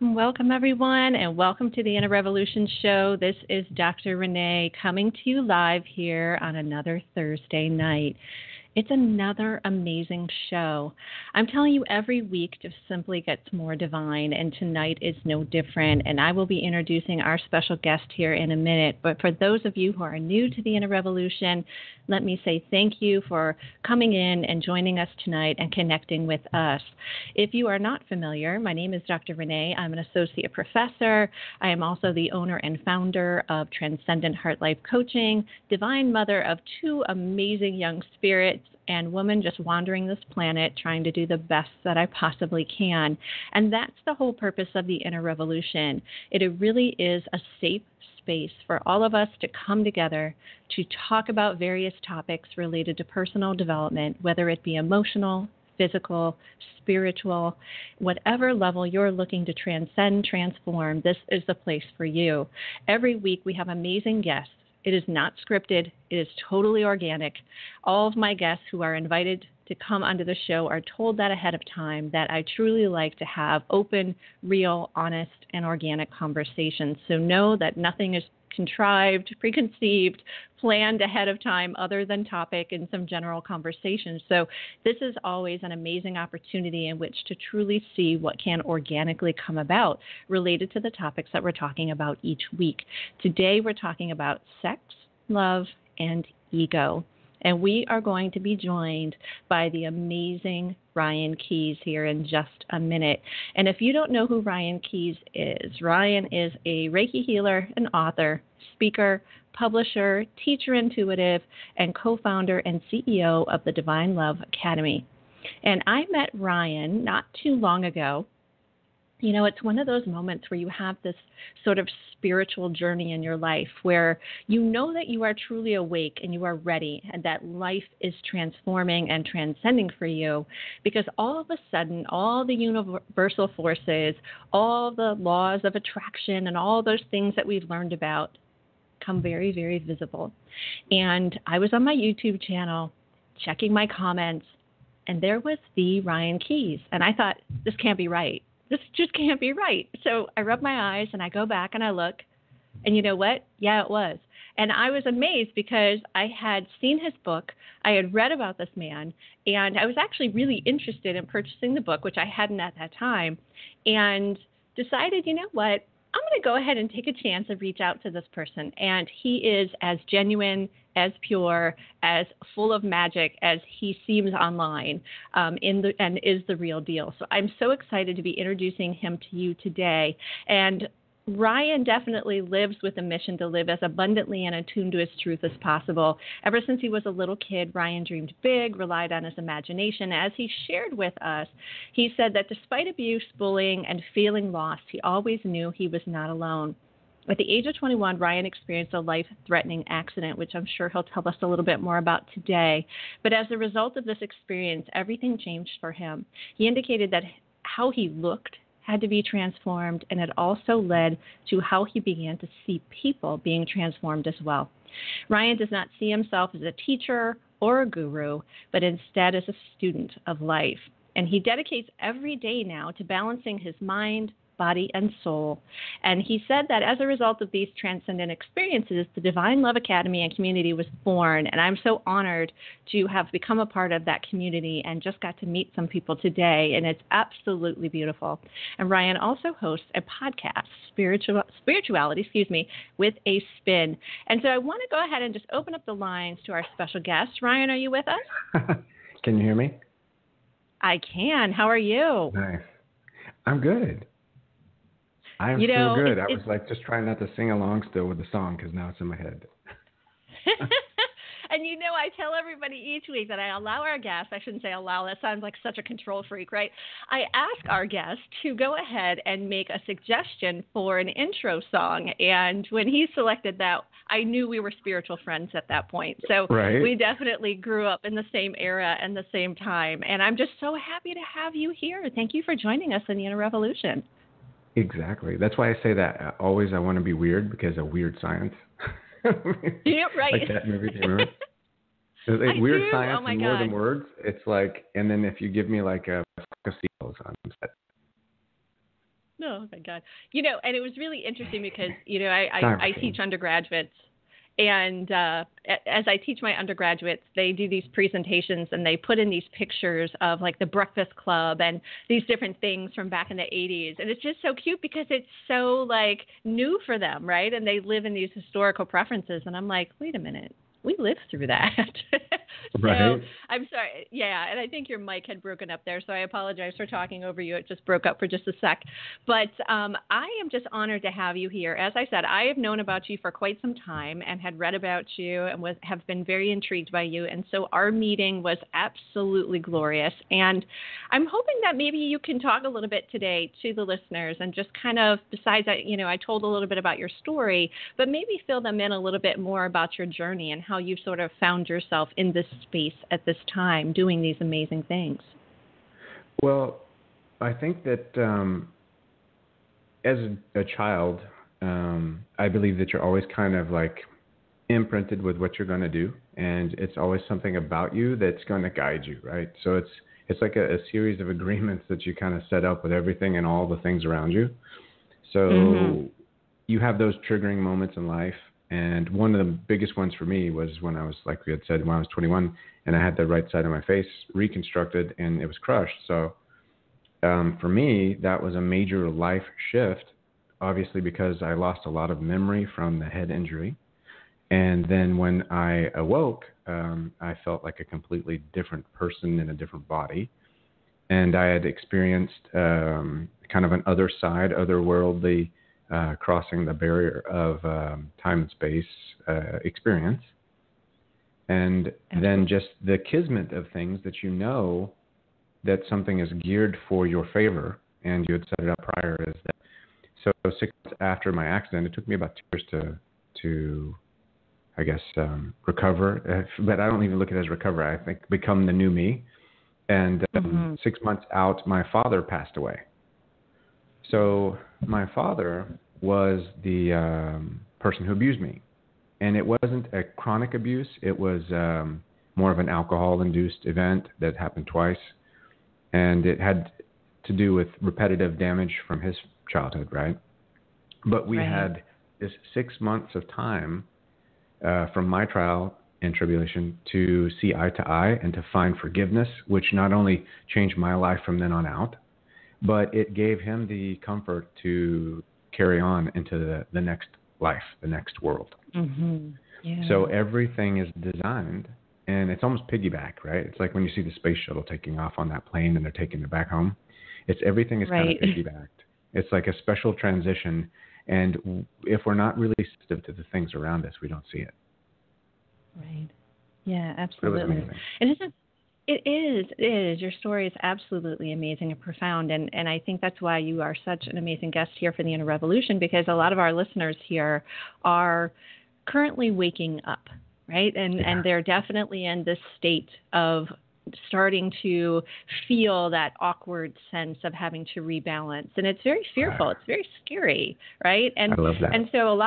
welcome, everyone, and welcome to the Inner Revolution Show. This is Dr. Renee coming to you live here on another Thursday night. It's another amazing show. I'm telling you, every week just simply gets more divine, and tonight is no different. And I will be introducing our special guest here in a minute. But for those of you who are new to the Inner Revolution, let me say thank you for coming in and joining us tonight and connecting with us. If you are not familiar, my name is Dr. Renee. I'm an associate professor. I am also the owner and founder of Transcendent Heart Life Coaching, divine mother of two amazing young spirits, and woman just wandering this planet trying to do the best that I possibly can. And that's the whole purpose of the Inner Revolution. It really is a safe space for all of us to come together to talk about various topics related to personal development, whether it be emotional, physical, spiritual, whatever level you're looking to transcend, transform, this is the place for you. Every week we have amazing guests. It is not scripted. It is totally organic. All of my guests who are invited to come onto the show are told that ahead of time, that I truly like to have open, real, honest, and organic conversations. So know that nothing is contrived, preconceived, planned ahead of time other than topic and some general conversations. So this is always an amazing opportunity in which to truly see what can organically come about related to the topics that we're talking about each week. Today we're talking about sex, love, and ego. And we are going to be joined by the amazing Ryan Keyes here in just a minute. And if you don't know who Ryan Keyes is, Ryan is a Reiki healer, an author, speaker, publisher, teacher intuitive, and co-founder and CEO of the Divine Love Academy. And I met Ryan not too long ago. You know, it's one of those moments where you have this sort of spiritual journey in your life where you know that you are truly awake and you are ready and that life is transforming and transcending for you, because all of a sudden, all the universal forces, all the laws of attraction and all those things that we've learned about come very, very visible. And I was on my YouTube channel checking my comments, and there was the Ryan Keyes. And I thought, this can't be right. This just can't be right. So I rub my eyes and I go back and I look, and you know what? Yeah, it was. And I was amazed because I had seen his book, I had read about this man, and I was actually really interested in purchasing the book, which I hadn't at that time, and decided, you know what? I'm going to go ahead and take a chance and reach out to this person. And he is as genuine, as pure, as full of magic as he seems online, and is the real deal. So I'm so excited to be introducing him to you today. And Ryan definitely lives with a mission to live as abundantly and attuned to his truth as possible. Ever since he was a little kid, Ryan dreamed big, relied on his imagination. As he shared with us, he said that despite abuse, bullying, and feeling lost, he always knew he was not alone. At the age of 21, Ryan experienced a life-threatening accident, which I'm sure he'll tell us a little bit more about today. But as a result of this experience, everything changed for him. He indicated that how he looked had to be transformed, and it also led to how he began to see people being transformed as well. Ryan does not see himself as a teacher or a guru, but instead as a student of life. And he dedicates every day now to balancing his mind, body, and soul. And he said that as a result of these transcendent experiences, the Divine Love Academy and community was born. And I'm so honored to have become a part of that community and just got to meet some people today. And it's absolutely beautiful. And Ryan also hosts a podcast, Spirituality, with a Spin. And so I want to go ahead and just open up the lines to our special guest. Ryan, are you with us? Can you hear me? I can. How are you? Nice. I'm good. I'm so good. I was like just trying not to sing along still with the song because now it's in my head. And I tell everybody each week that I allow our guests, I shouldn't say allow, that sounds like such a control freak, right? I ask our guests to go ahead and make a suggestion for an intro song. And when he selected that, I knew we were spiritual friends at that point. So We definitely grew up in the same era and the same time. And I'm just so happy to have you here. Thank you for joining us in the Inner Revolution. Exactly. That's why I say that always I want to be weird, because of Weird Science. Yeah, right. Like that movie, do you remember? Weird do. Science oh and God. More Than Words. It's like, and then if you give me like a flock of seagulls on set. Oh my God. And it was really interesting because, I teach undergraduates, and as I teach my undergraduates, they do these presentations and they put in these pictures of like the Breakfast Club and these different things from back in the 80s. And it's just so cute because it's so like new for them, right? And they live in these historical preferences. And I'm like, wait a minute. We lived through that. Right. So I'm sorry. Yeah. And I think your mic had broken up there. So I apologize for talking over you. It just broke up for just a sec. But I am just honored to have you here. As I said, I have known about you for quite some time and had read about you and have been very intrigued by you. And so our meeting was absolutely glorious. And I'm hoping that maybe you can talk a little bit today to the listeners and just kind of, besides that, I told a little bit about your story, but maybe fill them in a little bit more about your journey and how you sort of found yourself in this space at this time doing these amazing things. Well, I think that as a child, I believe that you're always kind of like imprinted with what you're going to do, and it's always something about you that's going to guide you, right? So it's like a series of agreements that you kind of set up with everything and all the things around you. So you have those triggering moments in life. And one of the biggest ones for me was when I was, like we had said, when I was 21, and I had the right side of my face reconstructed and it was crushed. So for me, that was a major life shift, obviously, because I lost a lot of memory from the head injury. And then when I awoke, I felt like a completely different person in a different body. And I had experienced kind of an other side, otherworldly, crossing the barrier of time and space experience. And then just the kismet of things that that something is geared for your favor, and you had set it up prior, is that. So 6 months after my accident, it took me about 2 years to I guess, recover. But I don't even look at it as recover. I think become the new me. And 6 months out, my father passed away. So my father was the person who abused me. And it wasn't a chronic abuse. It was more of an alcohol-induced event that happened twice. And it had to do with repetitive damage from his childhood, right? But we had this 6 months of time from my trial and tribulation to see eye to eye and to find forgiveness, which not only changed my life from then on out, but it gave him the comfort to carry on into the next life, the next world. Yeah. So everything is designed, and it's almost piggyback, right? It's like when you see the space shuttle taking off on that plane and they're taking it back home. Everything is kind of piggybacked. It's like a special transition, and if we're not really sensitive to the things around us, we don't see it. Right. Yeah, absolutely. It was amazing. And it is. Your story is absolutely amazing and profound, and I think that's why you are such an amazing guest here for the Inner Revolution, because a lot of our listeners here are currently waking up, right? And they're definitely in this state of starting to feel that awkward sense of having to rebalance. And it's very fearful. It's very scary, right? And I love that. And so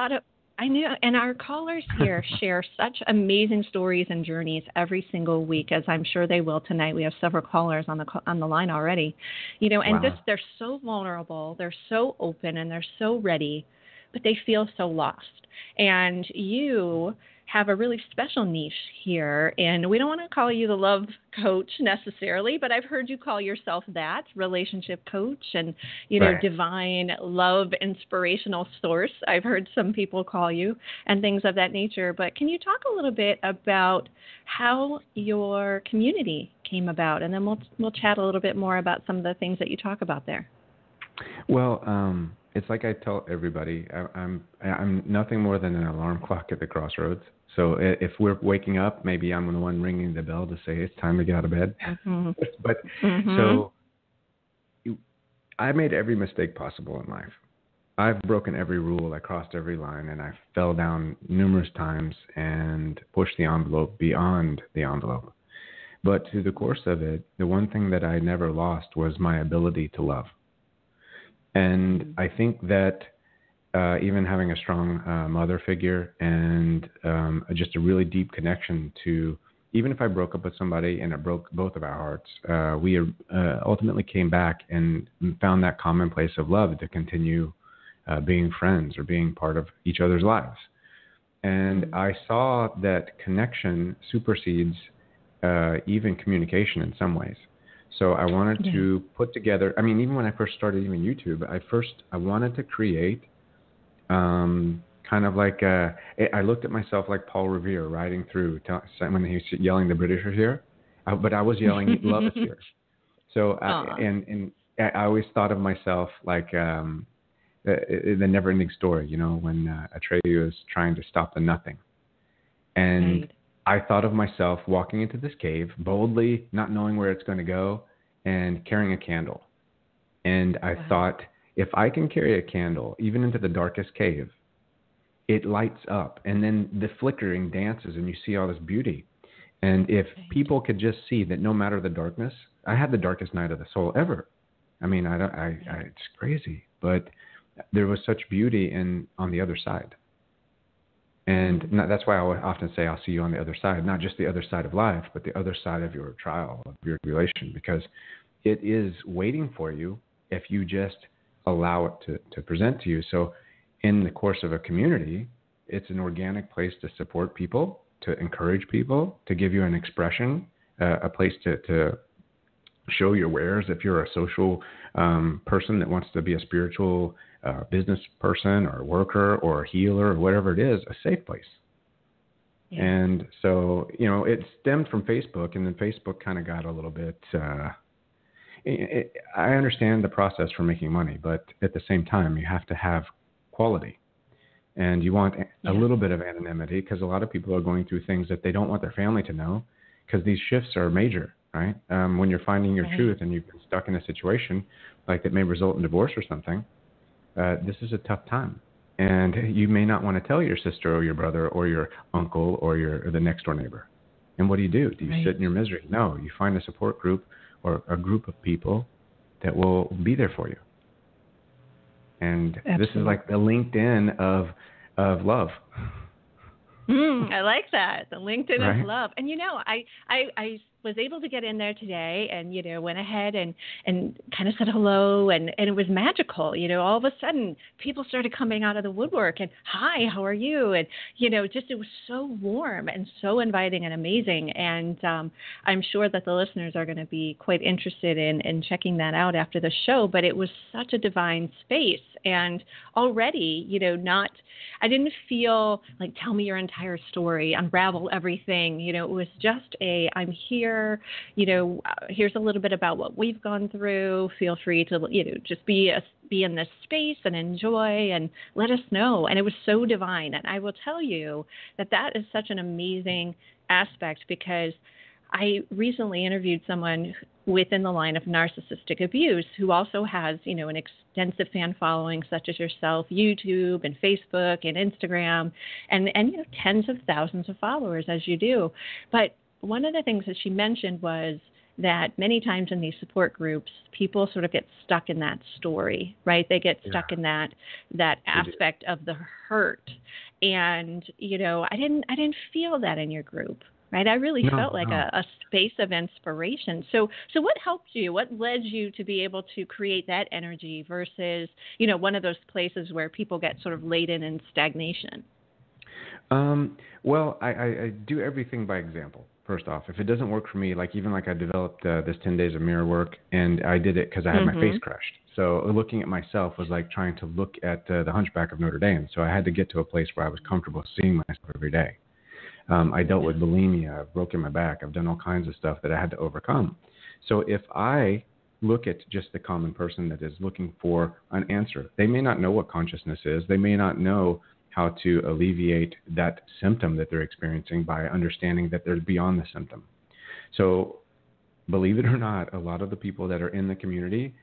and our callers here share such amazing stories and journeys every single week, as I'm sure they will tonight. We have several callers on the line already, and they're so vulnerable, they're so open, and they're so ready, but they feel so lost. And you have a really special niche here, and we don't want to call you the love coach necessarily, but I've heard you call yourself that, relationship coach, and divine love inspirational source. I've heard some people call you, and things of that nature. But can you talk a little bit about how your community came about, and then we'll chat a little bit more about some of the things that you talk about there. Well, it's like I tell everybody, I'm nothing more than an alarm clock at the crossroads. So if we're waking up, maybe I'm the one ringing the bell to say it's time to get out of bed. But so I made every mistake possible in life. I've broken every rule. I crossed every line, and I fell down numerous times and pushed the envelope beyond the envelope. But through the course of it, the one thing that I never lost was my ability to love. And I think that even having a strong mother figure and just a really deep connection to even if I broke up with somebody and it broke both of our hearts, we ultimately came back and found that common place of love to continue being friends or being part of each other's lives. And I saw that connection supersedes even communication in some ways. So I wanted to put together, I mean, even when I first started even YouTube, I wanted to create kind of like, I looked at myself like Paul Revere riding through when he was yelling, the British are here, but I was yelling, love is here. So, and I always thought of myself like the never-ending story, you know, when Atreyu is trying to stop the nothing. And I thought of myself walking into this cave, boldly, not knowing where it's going to go, and carrying a candle. And I thought, if I can carry a candle, even into the darkest cave, it lights up. And then the flickering dances, and you see all this beauty. And if people could just see that no matter the darkness, I had the darkest night of the soul ever. I mean, it's crazy. But there was such beauty on the other side. And that's why I often say, I'll see you on the other side, not just the other side of life, but the other side of your trial, of your tribulation, because it is waiting for you if you just allow it to present to you. So in the course of a community, it's an organic place to support people, to encourage people, to give you an expression, a place to show your wares. If you're a social person that wants to be a spiritual business person or worker or healer or whatever it is, a safe place. Yeah. And so, you know, it stemmed from Facebook, and then Facebook kind of got a little bit, I understand the process for making money, but at the same time, you have to have quality. And you want a little bit of anonymity, because a lot of people are going through things that they don't want their family to know, because these shifts are major, right? When you're finding your truth and you've been stuck in a situation like that may result in divorce or something, this is a tough time. And you may not want to tell your sister or your brother or your uncle or the next door neighbor. And what do? Do you sit in your misery? No, you find a support group or a group of people that will be there for you. And this is like the LinkedIn of love. I like that. The LinkedIn of love. And, you know, I was able to get in there today and, you know, went ahead and kind of said hello. And it was magical. You know, all of a sudden people started coming out of the woodwork and, hi, how are you? And, you know, just it was so warm and so inviting and amazing. And I'm sure that the listeners are going to be quite interested in checking that out after the show. But it was such a divine space. And already, you know, I didn't feel like, tell me your entire story, unravel everything. You know, it was just I'm here, you know, here's a little bit about what we've gone through. Feel free to, you know, just be in this space and enjoy and let us know. And it was so divine. And I will tell you that is such an amazing aspect, because I recently interviewed someone within the line of narcissistic abuse who also has, you know, an extensive fan following such as yourself, YouTube and Facebook and Instagram, and you know, tens of thousands of followers as you do. But one of the things that she mentioned was that many times in these support groups, people sort of get stuck in that story, right? They get stuck in that aspect of the hurt. And, you know, I didn't feel that in your group. Right, I really felt like a space of inspiration. So what helped you? What led you to be able to create that energy versus, you know, one of those places where people get sort of laden in stagnation? Well, I do everything by example. First off, if it doesn't work for me, like I developed this 10 days of mirror work, and I did it because I had my face crushed. So looking at myself was like trying to look at the Hunchback of Notre Dame. So I had to get to a place where I was comfortable seeing myself every day. I dealt with bulimia. I've broken my back. I've done all kinds of stuff that I had to overcome. So if I look at just the common person that is looking for an answer, they may not know what consciousness is. They may not know how to alleviate that symptom that they're experiencing by understanding that they're beyond the symptom. So believe it or not, a lot of the people that are in the community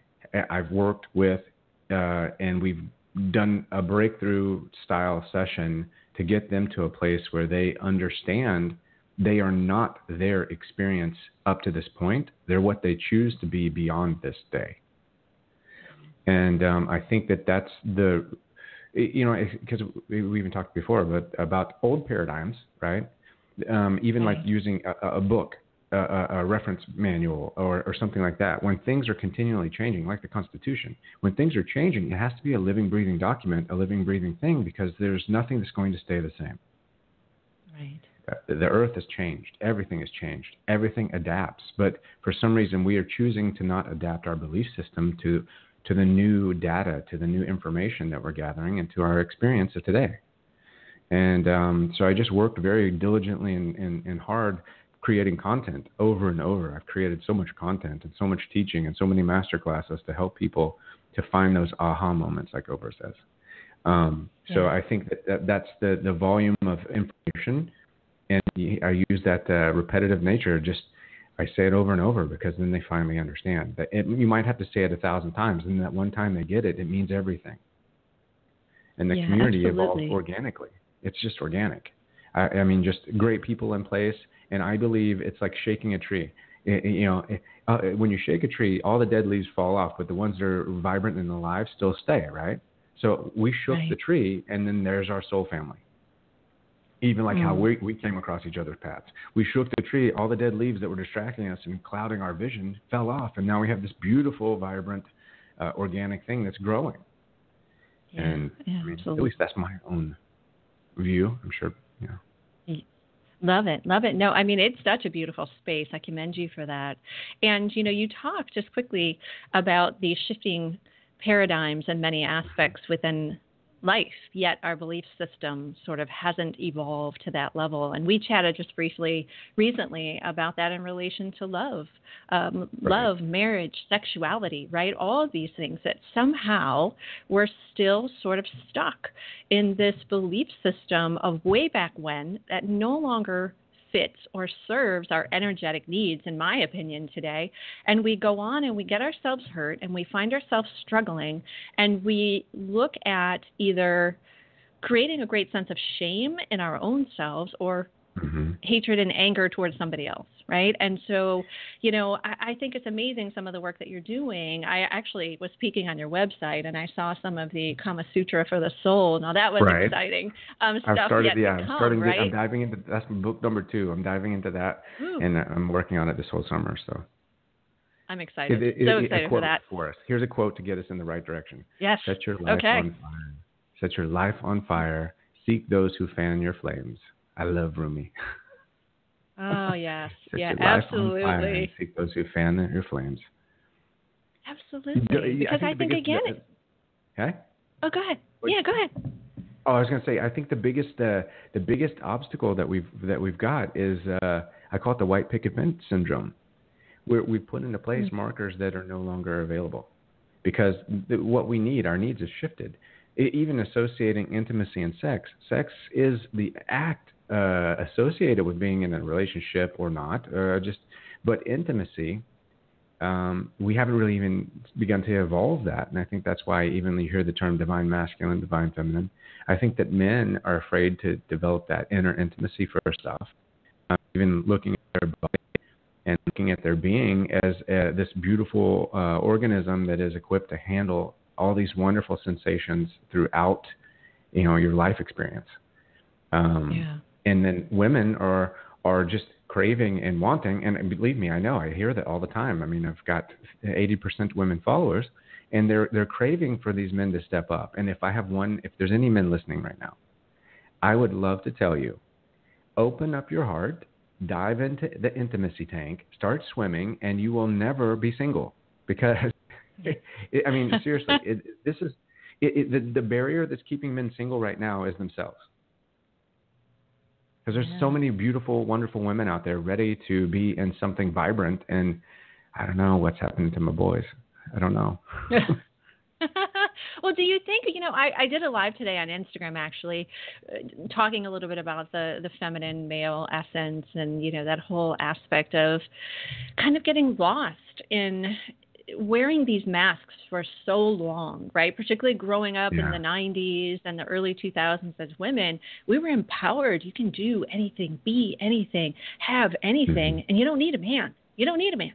I've worked with, and we've done a breakthrough style session to get them to a place where they understand they are not their experience up to this point. They're what they choose to be beyond this day. And I think that's you know, because we even talked before, but about old paradigms, right? even like Right. using a book, a reference manual, or something like that. When things are continually changing, like the Constitution, when things are changing, it has to be a living, breathing document, a living, breathing thing, because there's nothing that's going to stay the same. Right. The earth has changed. Everything has changed. Everything adapts. But for some reason, we are choosing to not adapt our belief system to the new data, to the new information that we're gathering, and to our experience of today. And so I just worked very diligently and hard creating content over and over. I've created so much content and so much teaching and so many master classes to help people to find those aha moments, like Oprah says. So I think that's the volume of information. And I use that repetitive nature. I say it over and over, because then they finally understand. That you might have to say it 1,000 times, and that one time they get it, it means everything. And the community evolves organically. It's just organic. I mean, just great people in place. And I believe it's like shaking a tree. When you shake a tree, all the dead leaves fall off, but the ones that are vibrant and alive still stay, right? So we shook the tree, and then there's our soul family. Even like how we came across each other's paths. We shook the tree, all the dead leaves that were distracting us and clouding our vision fell off, and now we have this beautiful, vibrant, organic thing that's growing. And I mean, at least that's my own view. I'm sure, Love it. Love it. No, I mean, it's such a beautiful space. I commend you for that. And, you talk just quickly about the shifting paradigms in many aspects within life, yet our belief system sort of hasn't evolved to that level. And we chatted just briefly recently about that in relation to love, love, marriage, sexuality, right? All of these things that somehow we're still sort of stuck in this belief system of way back when that no longer fits or serves our energetic needs, in my opinion, today. And we go on and we get ourselves hurt and we find ourselves struggling, and we look at either creating a great sense of shame in our own selves or hatred and anger towards somebody else, right? And so, I think it's amazing some of the work that you're doing. I actually was peeking on your website and I saw some of the Kama Sutra for the Soul. Now that was exciting stuff yet to come, right? I'm diving into, that's book number 2. I'm diving into that. And I'm working on it this whole summer. So I'm excited. So excited for that. For us. Here's a quote to get us in the right direction. Yes. Set your life on fire. Set your life on fire. Seek those who fan your flames. I love Rumi. Oh, yes. Set yeah, your life absolutely. on fire and seek those who fan your flames. Absolutely. Because I think again... Okay? Oh, go ahead. Yeah, go ahead. Oh, I was going to say, I think the biggest obstacle that we've got is I call it the white picket fence syndrome, where we put into place markers that are no longer available, because what we need, our needs, has shifted. Even associating intimacy and sex is the act associated with being in a relationship or not. But intimacy, we haven't really even begun to evolve that, and I think that's why even you hear the term divine masculine, divine feminine. I think that men are afraid to develop that inner intimacy first off, even looking at their body and looking at their being as this beautiful organism that is equipped to handle all these wonderful sensations throughout, your life experience. And then women are just craving and wanting, and believe me, I know, I hear that all the time. I mean, I've got 80% women followers, and they're craving for these men to step up. And if there's any men listening right now, I would love to tell you, open up your heart, dive into the intimacy tank, start swimming, and you will never be single, because I mean, seriously, the barrier that's keeping men single right now is themselves. Because there's so many beautiful, wonderful women out there ready to be in something vibrant, and I don't know what's happening to my boys. I don't know. Well, do you think, I did a live today on Instagram, actually, talking a little bit about the feminine male essence and, that whole aspect of kind of getting lost in wearing these masks for so long, right? Particularly growing up in the 90s and the early 2000s as women, we were empowered. You can do anything, be anything, have anything, and you don't need a man. You don't need a man.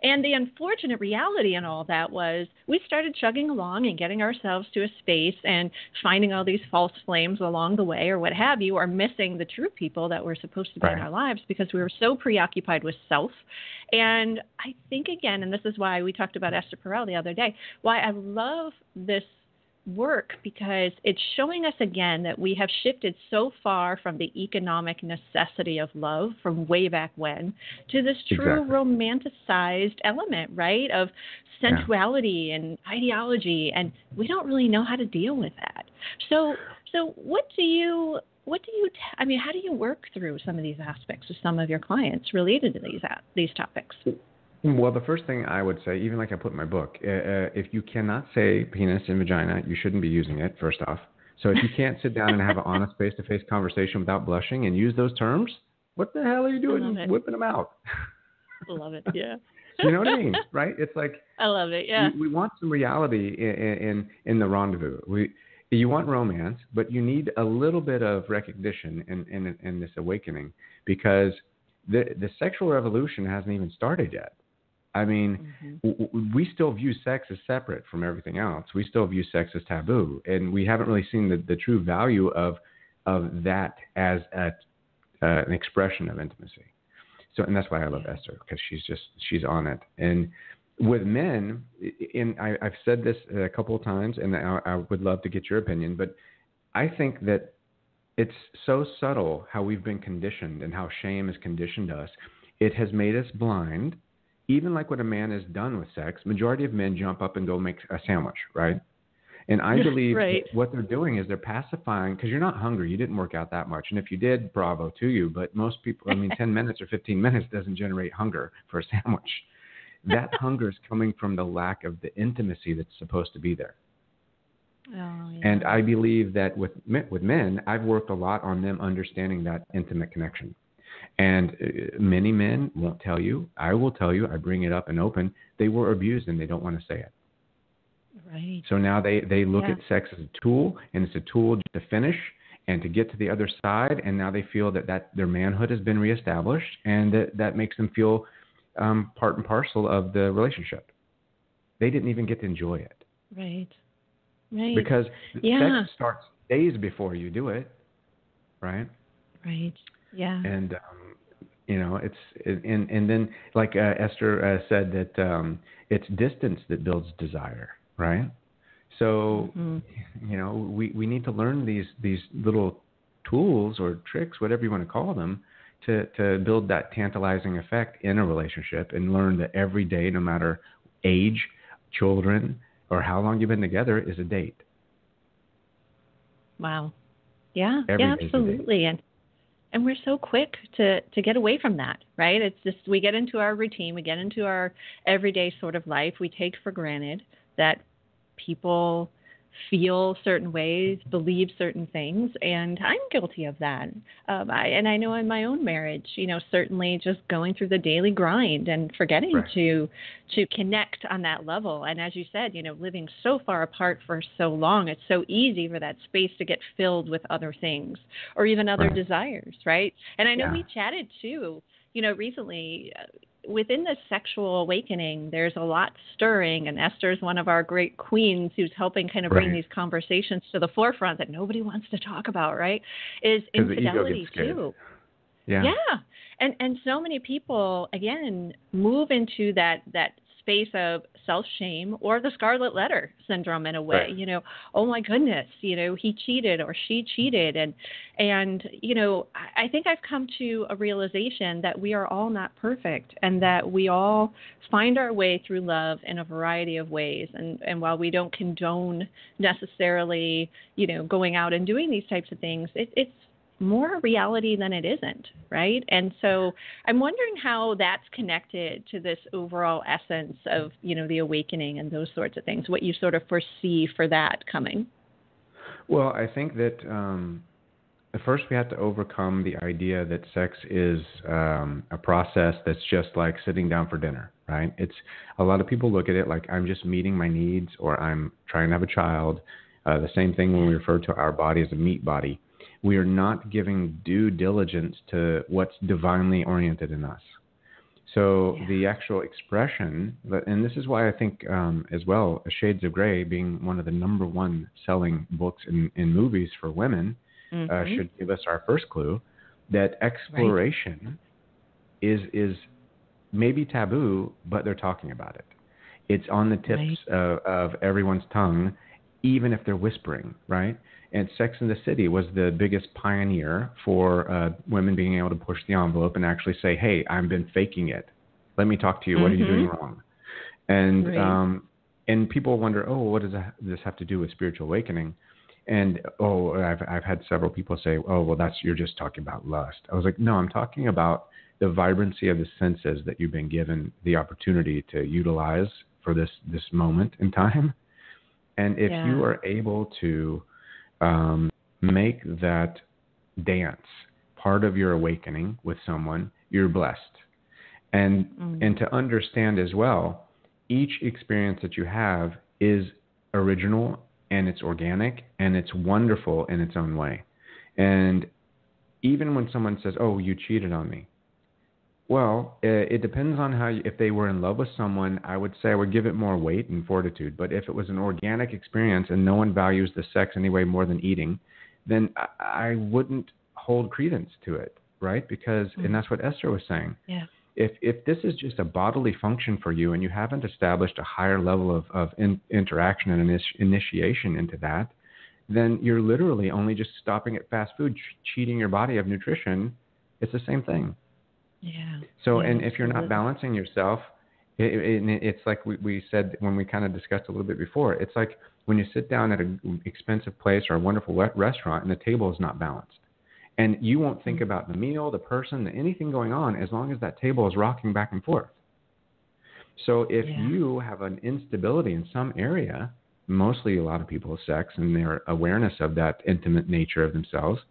And the unfortunate reality in all that was we started chugging along and getting ourselves to a space and finding all these false flames along the way or what have you, or missing the true people that were supposed to be in our lives because we were so preoccupied with self. And I think, again, and this is why we talked about Esther Perel the other day, why I love this work, because it's showing us again that we have shifted so far from the economic necessity of love from way back when to this true romanticized element, right, of sensuality and ideology, and we don't really know how to deal with that. So what do you I mean, how do you work through some of these aspects with some of your clients related to these topics? Well, the first thing I would say, even like I put in my book, if you cannot say penis and vagina, you shouldn't be using it, first off. So if you can't sit down and have an honest face-to-face conversation without blushing and use those terms, what the hell are you doing whipping them out? Love it, yeah. You know what I mean, right? It's like, I love it, yeah. We want some reality in the rendezvous. You want romance, but you need a little bit of recognition in this awakening, because the sexual revolution hasn't even started yet. I mean, we still view sex as separate from everything else. We still view sex as taboo, and we haven't really seen the true value of that as an expression of intimacy. So, and that's why I love Esther, because she's on it. And with men, I've said this a couple of times, and I would love to get your opinion, but I think that it's so subtle how we've been conditioned and how shame has conditioned us. It has made us blind. Even like when a man is done with sex, majority of men jump up and go make a sandwich, right? And I believe that what they're doing is they're pacifying, because you're not hungry. You didn't work out that much. And if you did, bravo to you. But most people, 10 minutes or 15 minutes doesn't generate hunger for a sandwich. That hunger is coming from the lack of the intimacy that's supposed to be there. Oh, yeah. And I believe that with men, I've worked a lot on them understanding that intimate connection. And many men won't tell you. I will tell you. I bring it up and open. They were abused and they don't want to say it. Right. So now they look at sex as a tool, and it's a tool just to finish and to get to the other side. And now they feel that their manhood has been reestablished, and that makes them feel part and parcel of the relationship. They didn't even get to enjoy it. Right. Right. Because sex starts days before you do it, right? Right. Yeah. And and then like Esther said that it's distance that builds desire, right? So we need to learn these little tools or tricks, whatever you want to call them, to build that tantalizing effect in a relationship, and learn that every day, no matter age, children, or how long you've been together, is a date. Wow. Yeah. Every yeah, absolutely. And we're so quick to get away from that, right? It's just we get into our routine, we get into our everyday sort of life. We take for granted that people feel certain ways, believe certain things, and I'm guilty of that. I know in my own marriage, certainly just going through the daily grind and forgetting to connect on that level. And as you said, living so far apart for so long, it's so easy for that space to get filled with other things or even other desires, right? And I know we chatted too, recently. Within the sexual awakening, there's a lot stirring, and Esther's one of our great queens who's helping kind of bring these conversations to the forefront that nobody wants to talk about, right? Is infidelity too. Yeah. And so many people, again, move into that space of self-shame or the scarlet letter syndrome in a way, oh my goodness, he cheated or she cheated. And I think I've come to a realization that we are all not perfect, and that we all find our way through love in a variety of ways. And while we don't condone necessarily, going out and doing these types of things, it's more reality than it isn't, right? And so I'm wondering how that's connected to this overall essence of, the awakening and those sorts of things, what you sort of foresee for that coming. Well, I think that first we have to overcome the idea that sex is a process that's just like sitting down for dinner, right? It's a lot of people look at it like I'm just meeting my needs, or I'm trying to have a child. The same thing when we refer to our body as a meat body. We are not giving due diligence to what's divinely oriented in us. So the actual expression, and this is why I think as well, Shades of Grey being one of the number one selling books in movies for women should give us our first clue that exploration is maybe taboo, but they're talking about it. It's on the tips of everyone's tongue, even if they're whispering, right? And Sex and the City was the biggest pioneer for women being able to push the envelope and actually say, hey, I've been faking it. Let me talk to you. What are you doing wrong? And people wonder, oh, what does this have to do with spiritual awakening? And, I've had several people say, oh, well, you're just talking about lust. I was like, no, I'm talking about the vibrancy of the senses that you've been given the opportunity to utilize for this moment in time. And if you are able to make that dance part of your awakening with someone, you're blessed. And to understand as well, each experience that you have is original and it's organic and it's wonderful in its own way. And even when someone says, oh, you cheated on me, well, it depends on if they were in love with someone, I would say I would give it more weight and fortitude. But if it was an organic experience and no one values the sex anyway more than eating, then I wouldn't hold credence to it, right? Because, and that's what Esther was saying. Yeah. If this is just a bodily function for you and you haven't established a higher level of interaction and initiation into that, then you're literally only just stopping at fast food, cheating your body of nutrition. It's the same thing. Yeah. So, and if you're not balancing yourself, it's like we said when we kind of discussed a little bit before, it's like when you sit down at an expensive place or a wonderful restaurant and the table is not balanced. And you won't think about the meal, the person, anything going on as long as that table is rocking back and forth. So if you have an instability in some area, mostly a lot of people have sex and their awareness of that intimate nature of themselves,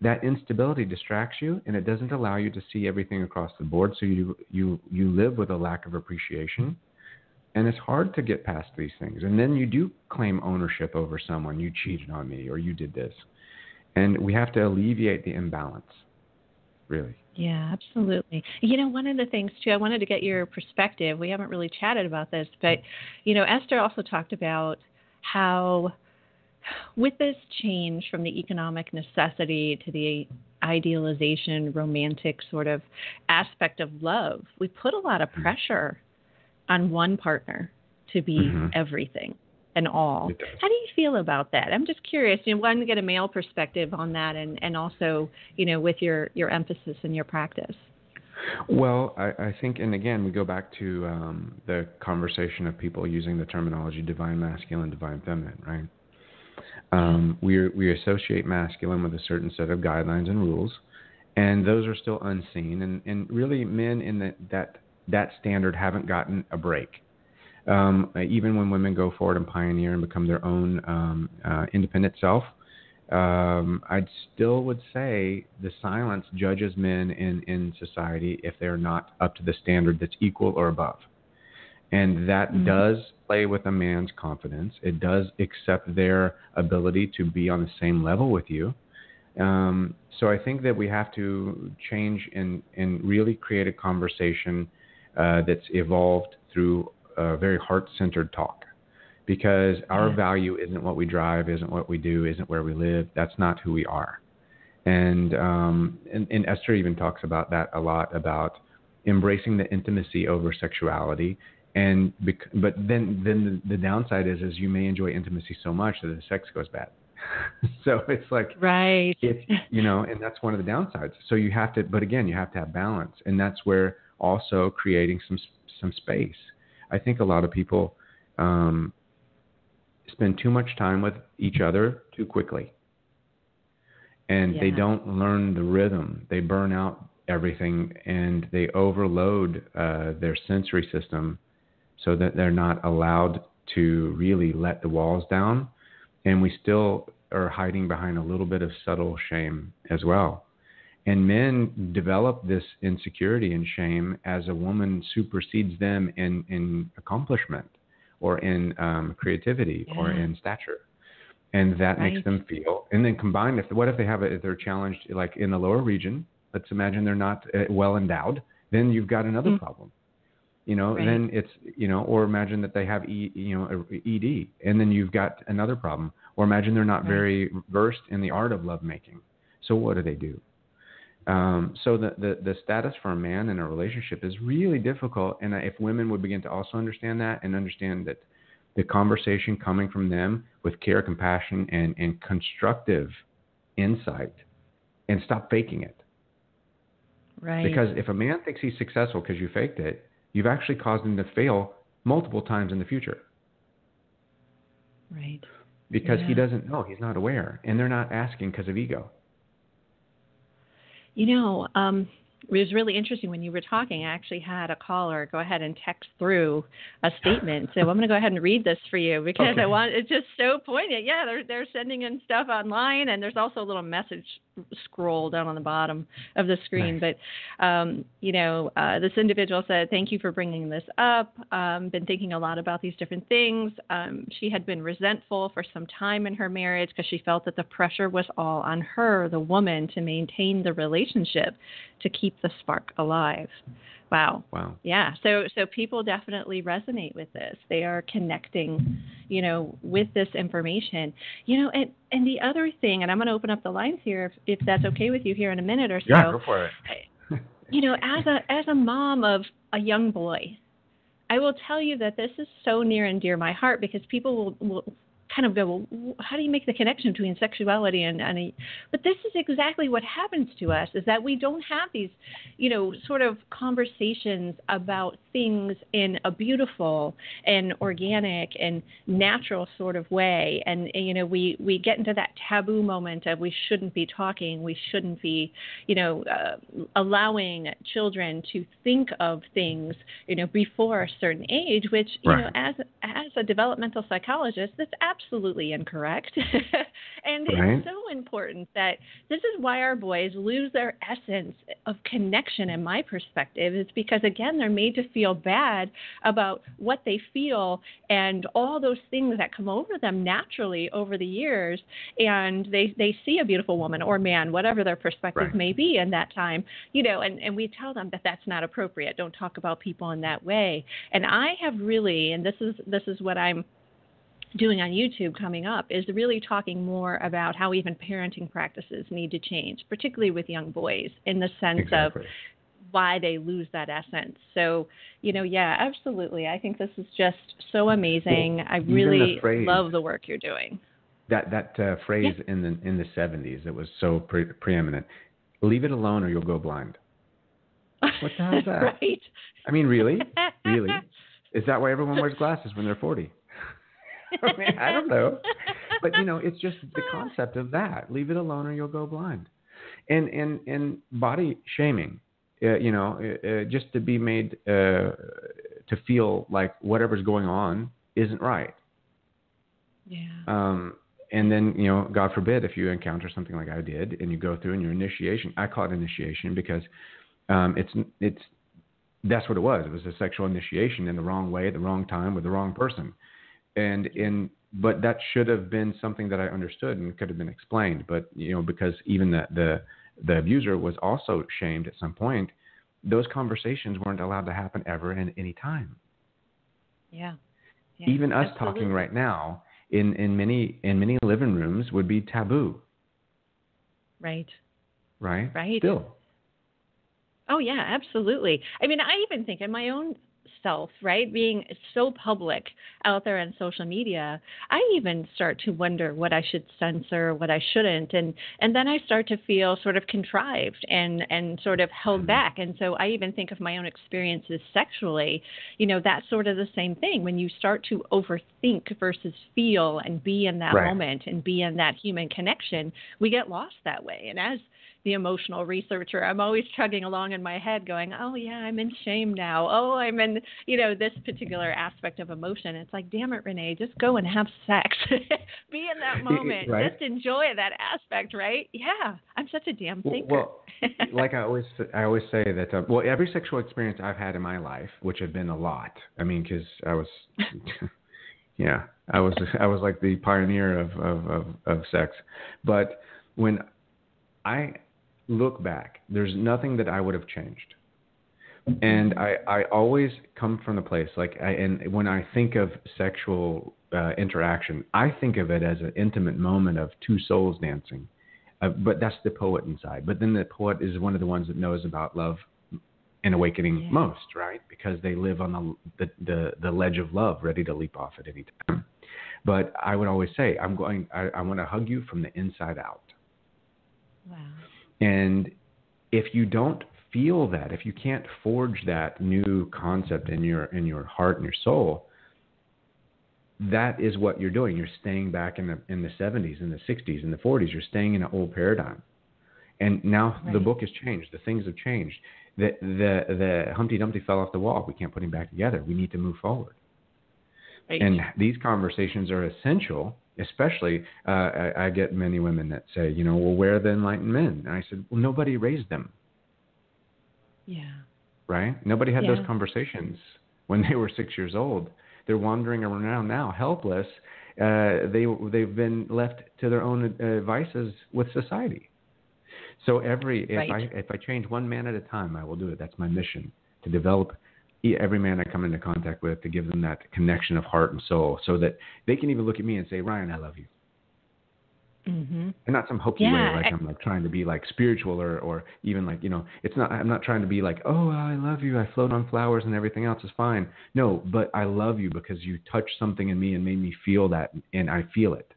that instability distracts you and it doesn't allow you to see everything across the board. So you live with a lack of appreciation, and it's hard to get past these things. And then you do claim ownership over someone. You cheated on me or you did this. And we have to alleviate the imbalance, really. Yeah, absolutely. You know, one of the things, too, I wanted to get your perspective. We haven't really chatted about this, but, you know, Esther also talked about how with this change from the economic necessity to the idealization, romantic sort of aspect of love, we put a lot of pressure on one partner to be everything and all. How do you feel about that? I'm just curious. You know, wanting to get a male perspective on that, and also, you know, with your emphasis in your practice. Well, I think, and again, we go back to the conversation of people using the terminology divine masculine, divine feminine, right? We associate masculine with a certain set of guidelines and rules, and those are still unseen. And really, men in that standard haven't gotten a break. Even when women go forward and pioneer and become their own independent self, I still would say the silence judges men in society if they're not up to the standard that's equal or above. And that does play with a man's confidence. It does accept their ability to be on the same level with you. So I think that we have to change and really create a conversation that's evolved through very heart-centered talk. Because our value isn't what we drive, isn't what we do, isn't where we live. That's not who we are. And Esther even talks about that a lot, about embracing the intimacy over sexuality. But then the downside is you may enjoy intimacy so much that the sex goes bad. So it's like, and that's one of the downsides. So you have to, but again, you have to have balance, and that's where also creating some space. I think a lot of people spend too much time with each other too quickly, and they don't learn the rhythm. They burn out everything, and they overload their sensory system, so that they're not allowed to really let the walls down. And we still are hiding behind a little bit of subtle shame as well. And men develop this insecurity and shame as a woman supersedes them in accomplishment or in creativity or in stature. And that makes them feel, and then combined, if they're challenged like in the lower region, let's imagine they're not well endowed, then you've got another problem. Right. Then it's, or imagine that they have ED, and then you've got another problem. Or imagine they're not very versed in the art of lovemaking. So what do they do? So the status for a man in a relationship is really difficult. And if women would begin to also understand that, and understand that the conversation coming from them with care, compassion, and constructive insight, and stop faking it. Right. Because if a man thinks he's successful because you faked it, you've actually caused him to fail multiple times in the future. Right. Because he doesn't know, he's not aware, and they're not asking because of ego. It was really interesting when you were talking. I actually had a caller go ahead and text through a statement. So I'm going to go ahead and read this for you because it's just so poignant. Yeah, they're sending in stuff online, and there's also a little message scroll down on the bottom of the screen. Nice. But, this individual said, "Thank you for bringing this up. Been thinking a lot about these different things. She had been resentful for some time in her marriage because she felt that the pressure was all on her, the woman, to maintain the relationship, to keep the spark alive." Wow. Yeah. So people definitely resonate with this. They are connecting, with this information, and the other thing, and I'm going to open up the lines here if that's okay with you here in a minute or so. Yeah, go for it. As a mom of a young boy, I will tell you that this is so near and dear my heart because people will kind of go, well, how do you make the connection between sexuality and but this is exactly what happens to us, is that we don't have these, sort of conversations about things in a beautiful and organic and natural sort of way. And, we get into that taboo moment of we shouldn't be talking, we shouldn't be, allowing children to think of things, before a certain age, which, as a developmental psychologist, that's absolutely incorrect. And it's so important that this is why our boys lose their essence of connection, in my perspective. It's because, again, they're made to feel bad about what they feel and all those things that come over them naturally over the years. And they see a beautiful woman or man, whatever their perspective may be in that time, and we tell them that that's not appropriate. Don't talk about people in that way. And I have really, and this is what I'm doing on YouTube coming up, is really talking more about how even parenting practices need to change, particularly with young boys, in the sense of why they lose that essence. So, absolutely. I think this is just so amazing. I really love the work you're doing. That phrase in the 70s that was so preeminent: "Leave it alone or you'll go blind." What the hell is that? Right. I mean, really? Really? Is that why everyone wears glasses when they're 40? I mean, I don't know. But, it's just the concept of that. Leave it alone or you'll go blind. And body shaming, just to be made to feel like whatever's going on isn't right. Yeah. And then, God forbid, if you encounter something like I did and you go through in your initiation, I call it initiation because it's that's what it was. It was a sexual initiation in the wrong way, at the wrong time, with the wrong person. But that should have been something that I understood and could have been explained. But, because even the abuser was also shamed at some point, those conversations weren't allowed to happen ever and any time. Yeah. Even us talking right now in many living rooms would be taboo. Right. Still. Oh, yeah, absolutely. I mean, I even think in my own self, being so public out there on social media, I even start to wonder what I should censor, what I shouldn't. And then I start to feel sort of contrived and sort of held back. And so I even think of my own experiences sexually, that's sort of the same thing. When you start to overthink versus feel and be in that moment and be in that human connection, we get lost that way. And as the emotional researcher, I'm always chugging along in my head going, oh, yeah, I'm in shame now. Oh, I'm in, this particular aspect of emotion. It's like, damn it, Renee, just go and have sex. Be in that moment. Just enjoy that aspect, right? Yeah, I'm such a damn thinker. Well, like I always say that, every sexual experience I've had in my life, which have been a lot, I mean, because I was, I was like the pioneer of sex. But when I look back, there's nothing that I would have changed. And I always come from the place, and when I think of sexual interaction, I think of it as an intimate moment of two souls dancing. But that's the poet inside. But then the poet is one of the ones that knows about love and awakening most, right? Because they live on the ledge of love, ready to leap off at any time. But I would always say, I want to hug you from the inside out. Wow. And if you don't feel that, if you can't forge that new concept in your heart and your soul, that is what you're doing. You're staying back in the 70s, in the 60s, in the 40s. You're staying in an old paradigm. And now the book has changed. The things have changed. The Humpty Dumpty fell off the wall. We can't put him back together. We need to move forward. Right. And these conversations are essential. Especially, I get many women that say, well, where are the enlightened men? And I said, well, nobody raised them. Yeah. Right? Nobody had those conversations when they were 6 years old. They're wandering around now, helpless. They've been left to their own vices with society. So if I change one man at a time, I will do it. That's my mission, to develop every man I come into contact with, to give them that connection of heart and soul, so that they can even look at me and say, Ryan, I love you. Mm-hmm. And not some hokey way, I'm like trying to be like spiritual or even like, it's not, I'm not trying to be like, oh, I love you, I float on flowers and everything else is fine. No, but I love you because you touched something in me and made me feel that, and I feel it.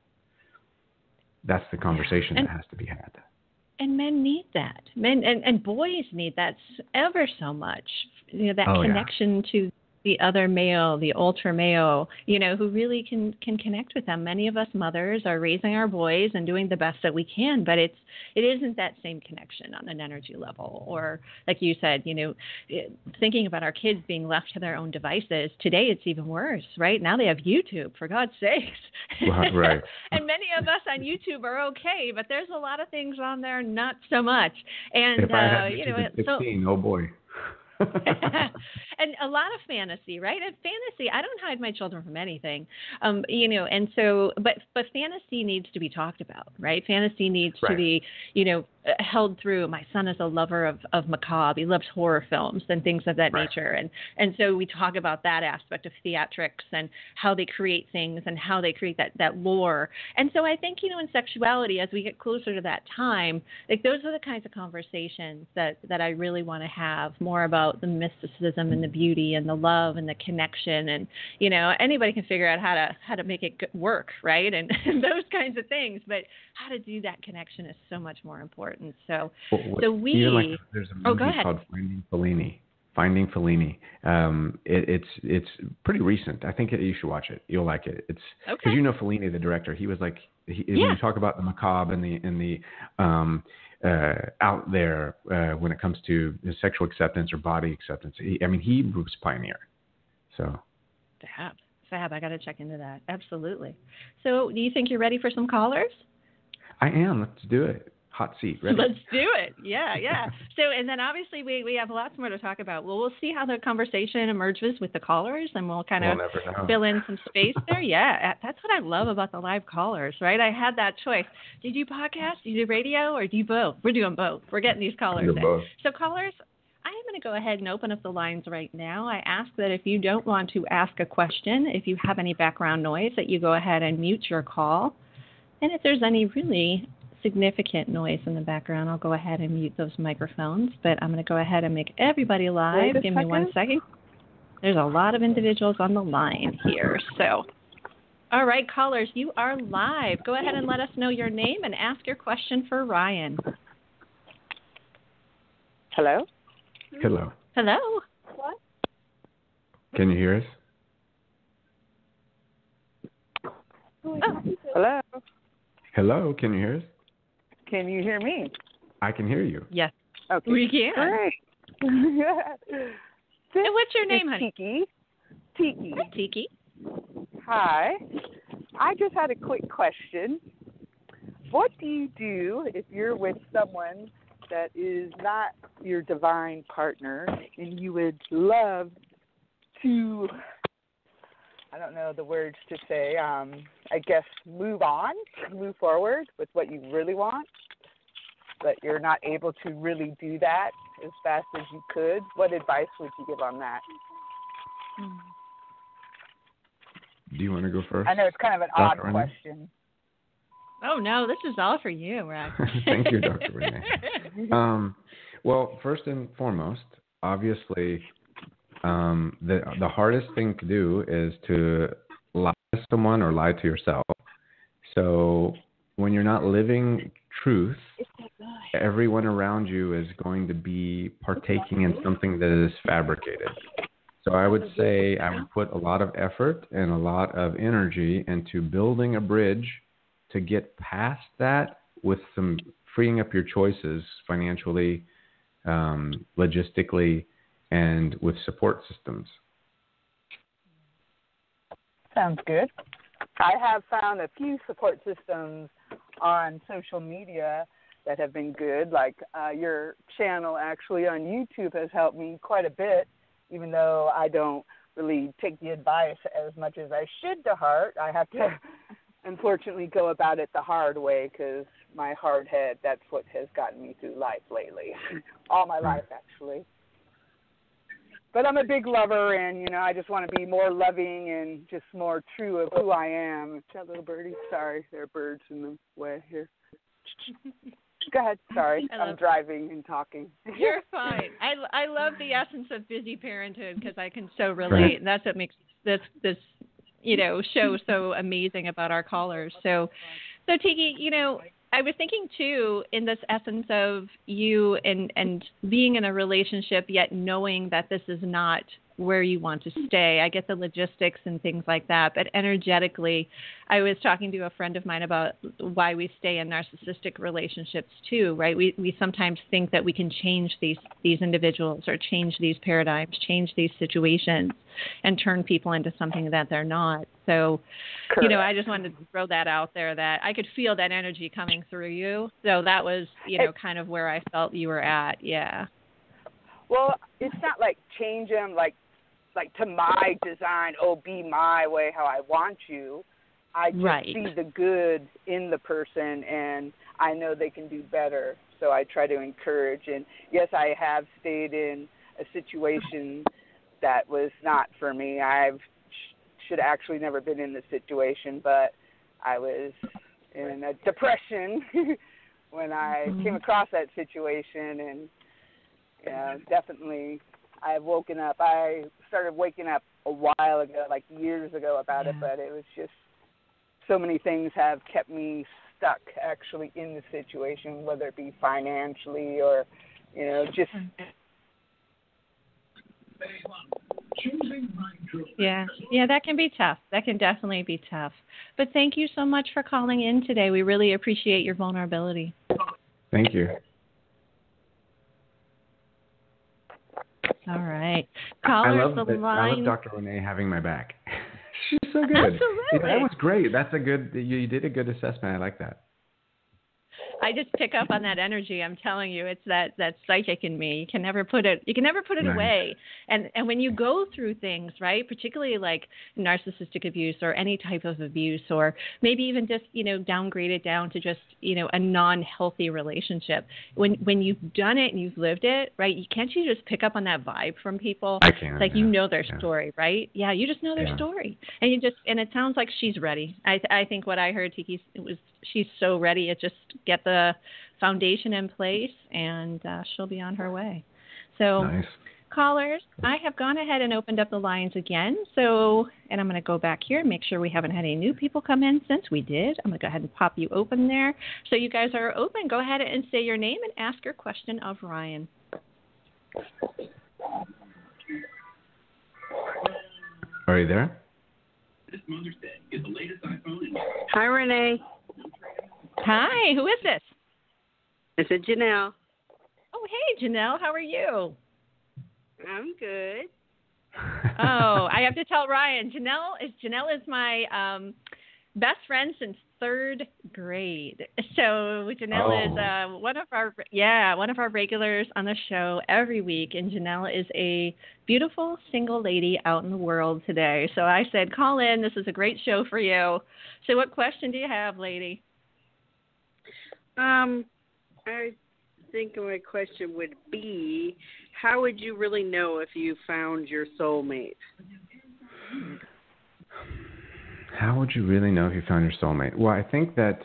That's the conversation that has to be had. And men need that. Men and boys need that ever so much. That connection to the other male, the ultra male, who really can connect with them. Many of us mothers are raising our boys and doing the best that we can, but it isn't that same connection on an energy level. Or like you said, thinking about our kids being left to their own devices. Today it's even worse, right? Now they have YouTube, for God's sakes. Right. And many of us on YouTube are okay, but there's a lot of things on there not so much. And if I had YouTube at 16, oh boy. And a lot of fantasy, right? And fantasy, I don't hide my children from anything, and so, but fantasy needs to be talked about, right? Fantasy needs to be, held through. My son is a lover of macabre. He loves horror films and things of that nature. And so we talk about that aspect of theatrics and how they create things and how they create that lore. And so I think, in sexuality, as we get closer to that time, like those are the kinds of conversations that I really want to have, more about the mysticism and the beauty and the love and the connection. And, anybody can figure out how to make it work, right? And those kinds of things. But how to do that connection is so much more important. So we. There's a movie called Finding Fellini. It's pretty recent. I think you should watch it. You'll like it. It's because Fellini, the director. He was like, when you talk about the macabre and the out there when it comes to sexual acceptance or body acceptance. He was a pioneer. So. Fab. I got to check into that. Absolutely. So, do you think you're ready for some callers? I am. Let's do it. Hot seat. Ready? Let's do it. Yeah. So, and then obviously we have lots more to talk about. Well, we'll see how the conversation emerges with the callers, and we'll kind of fill in some space there. Yeah, that's what I love about the live callers, right? I had that choice. Do you do podcast, do you do radio, or do you both? We're doing both. We're getting these callers in. Both. So callers, I am going to go ahead and open up the lines right now. I ask that if you don't want to ask a question, if you have any background noise, that you go ahead and mute your call. And if there's any really significant noise in the background, I'll go ahead and mute those microphones. But I'm going to go ahead and make everybody live. Give me 1 second. There's a lot of individuals on the line here. So, all right, callers, you are live. Go ahead and let us know your name and ask your question for Ryan. Hello? Hello. Hello. What? Can you hear us? Oh. Hello. Hello. Can you hear us? Can you hear me? I can hear you. Yes. Okay. We can. Great. And what's your name, honey? Tiki. Hi, Tiki. Hi. I just had a quick question. What do you do if you're with someone that is not your divine partner and you would love to, I don't know the words to say, I guess move forward with what you really want, but you're not able to really do that as fast as you could. What advice would you give on that? Do you want to go first? I know it's kind of an odd question. Oh, no, this is all for you, Rex. Thank you, Dr. Renee. Well, first and foremost, obviously, the hardest thing to do is to lie to someone or lie to yourself. So when you're not living truth, everyone around you is going to be partaking in something that is fabricated. So I would say I would put a lot of effort and a lot of energy into building a bridge to get past that with some freeing up your choices financially, logistically, and with support systems. Sounds good. I have found a few support systems on social media that have been good. Like your channel actually on YouTube has helped me quite a bit, even though I don't really take the advice as much as I should to heart. I have to, unfortunately, go about it the hard way because my hard head, that's what has gotten me through life lately. All my life, actually. But I'm a big lover, and, I just want to be more loving and just more true of who I am. Is that little birdie? Sorry, there are birds in the way here. Go ahead. Sorry, I'm driving and talking. You're fine. I love the essence of busy parenthood because I can so relate. And that's what makes this show so amazing about our callers. So Tiki, I was thinking too in this essence of you and being in a relationship yet knowing that this is not where you want to stay. I get the logistics and things like that, but energetically, I was talking to a friend of mine about why we stay in narcissistic relationships too, right? We sometimes think that we can change these individuals or change these paradigms, change these situations, and turn people into something that they're not. So, correct. I just wanted to throw that out there that I could feel that energy coming through you. So that was, kind of where I felt you were at. Yeah. Well, it's not like change them like to my design, be my way, how I want you. I just see the good in the person, and I know they can do better. So I try to encourage. And, yes, I have stayed in a situation that was not for me. I should actually never been in this situation, but I was in a depression when I came across that situation, and definitely I've woken up. I started waking up a while ago, like years ago about it, but it was just so many things have kept me stuck actually in the situation, whether it be financially or, just. Yeah, that can be tough. That can definitely be tough. But thank you so much for calling in today. We really appreciate your vulnerability. Thank you. All right. Callers, I love Dr. Renee having my back. She's so good. Absolutely. That was great. You did a good assessment. I like that. I just pick up on that energy. I'm telling you, it's that psychic in me. You can never put it away. And when you go through things, right, particularly like narcissistic abuse or any type of abuse, or maybe even just, downgrade it down to just, a non-healthy relationship. When you've done it and you've lived it, right, can't you just pick up on that vibe from people? I can. It's like, their story, right? Yeah, you just know their story. And it sounds like she's ready. I think what I heard, Tiki, was she's so ready. It just get the foundation in place, and she'll be on her way. So, nice. Callers, I have gone ahead and opened up the lines again. So, and I'm going to go back here and make sure we haven't had any new people come in. Since we did, I'm going to go ahead and pop you open there. So you guys are open. Go ahead and say your name and ask your question of Ryan. Are you there? Hi, Renee. Hi, who is this? This is Janelle. Oh, hey, Janelle. How are you? I'm good. Oh, I have to tell Ryan, Janelle is my best friend since third grade. So Janelle is one of our regulars on the show every week, and Janelle is a beautiful single lady out in the world today. So I said, call in. This is a great show for you. So what question do you have, lady? I think my question would be, how would you really know if you found your soulmate? How would you really know if you found your soulmate? Well, I think that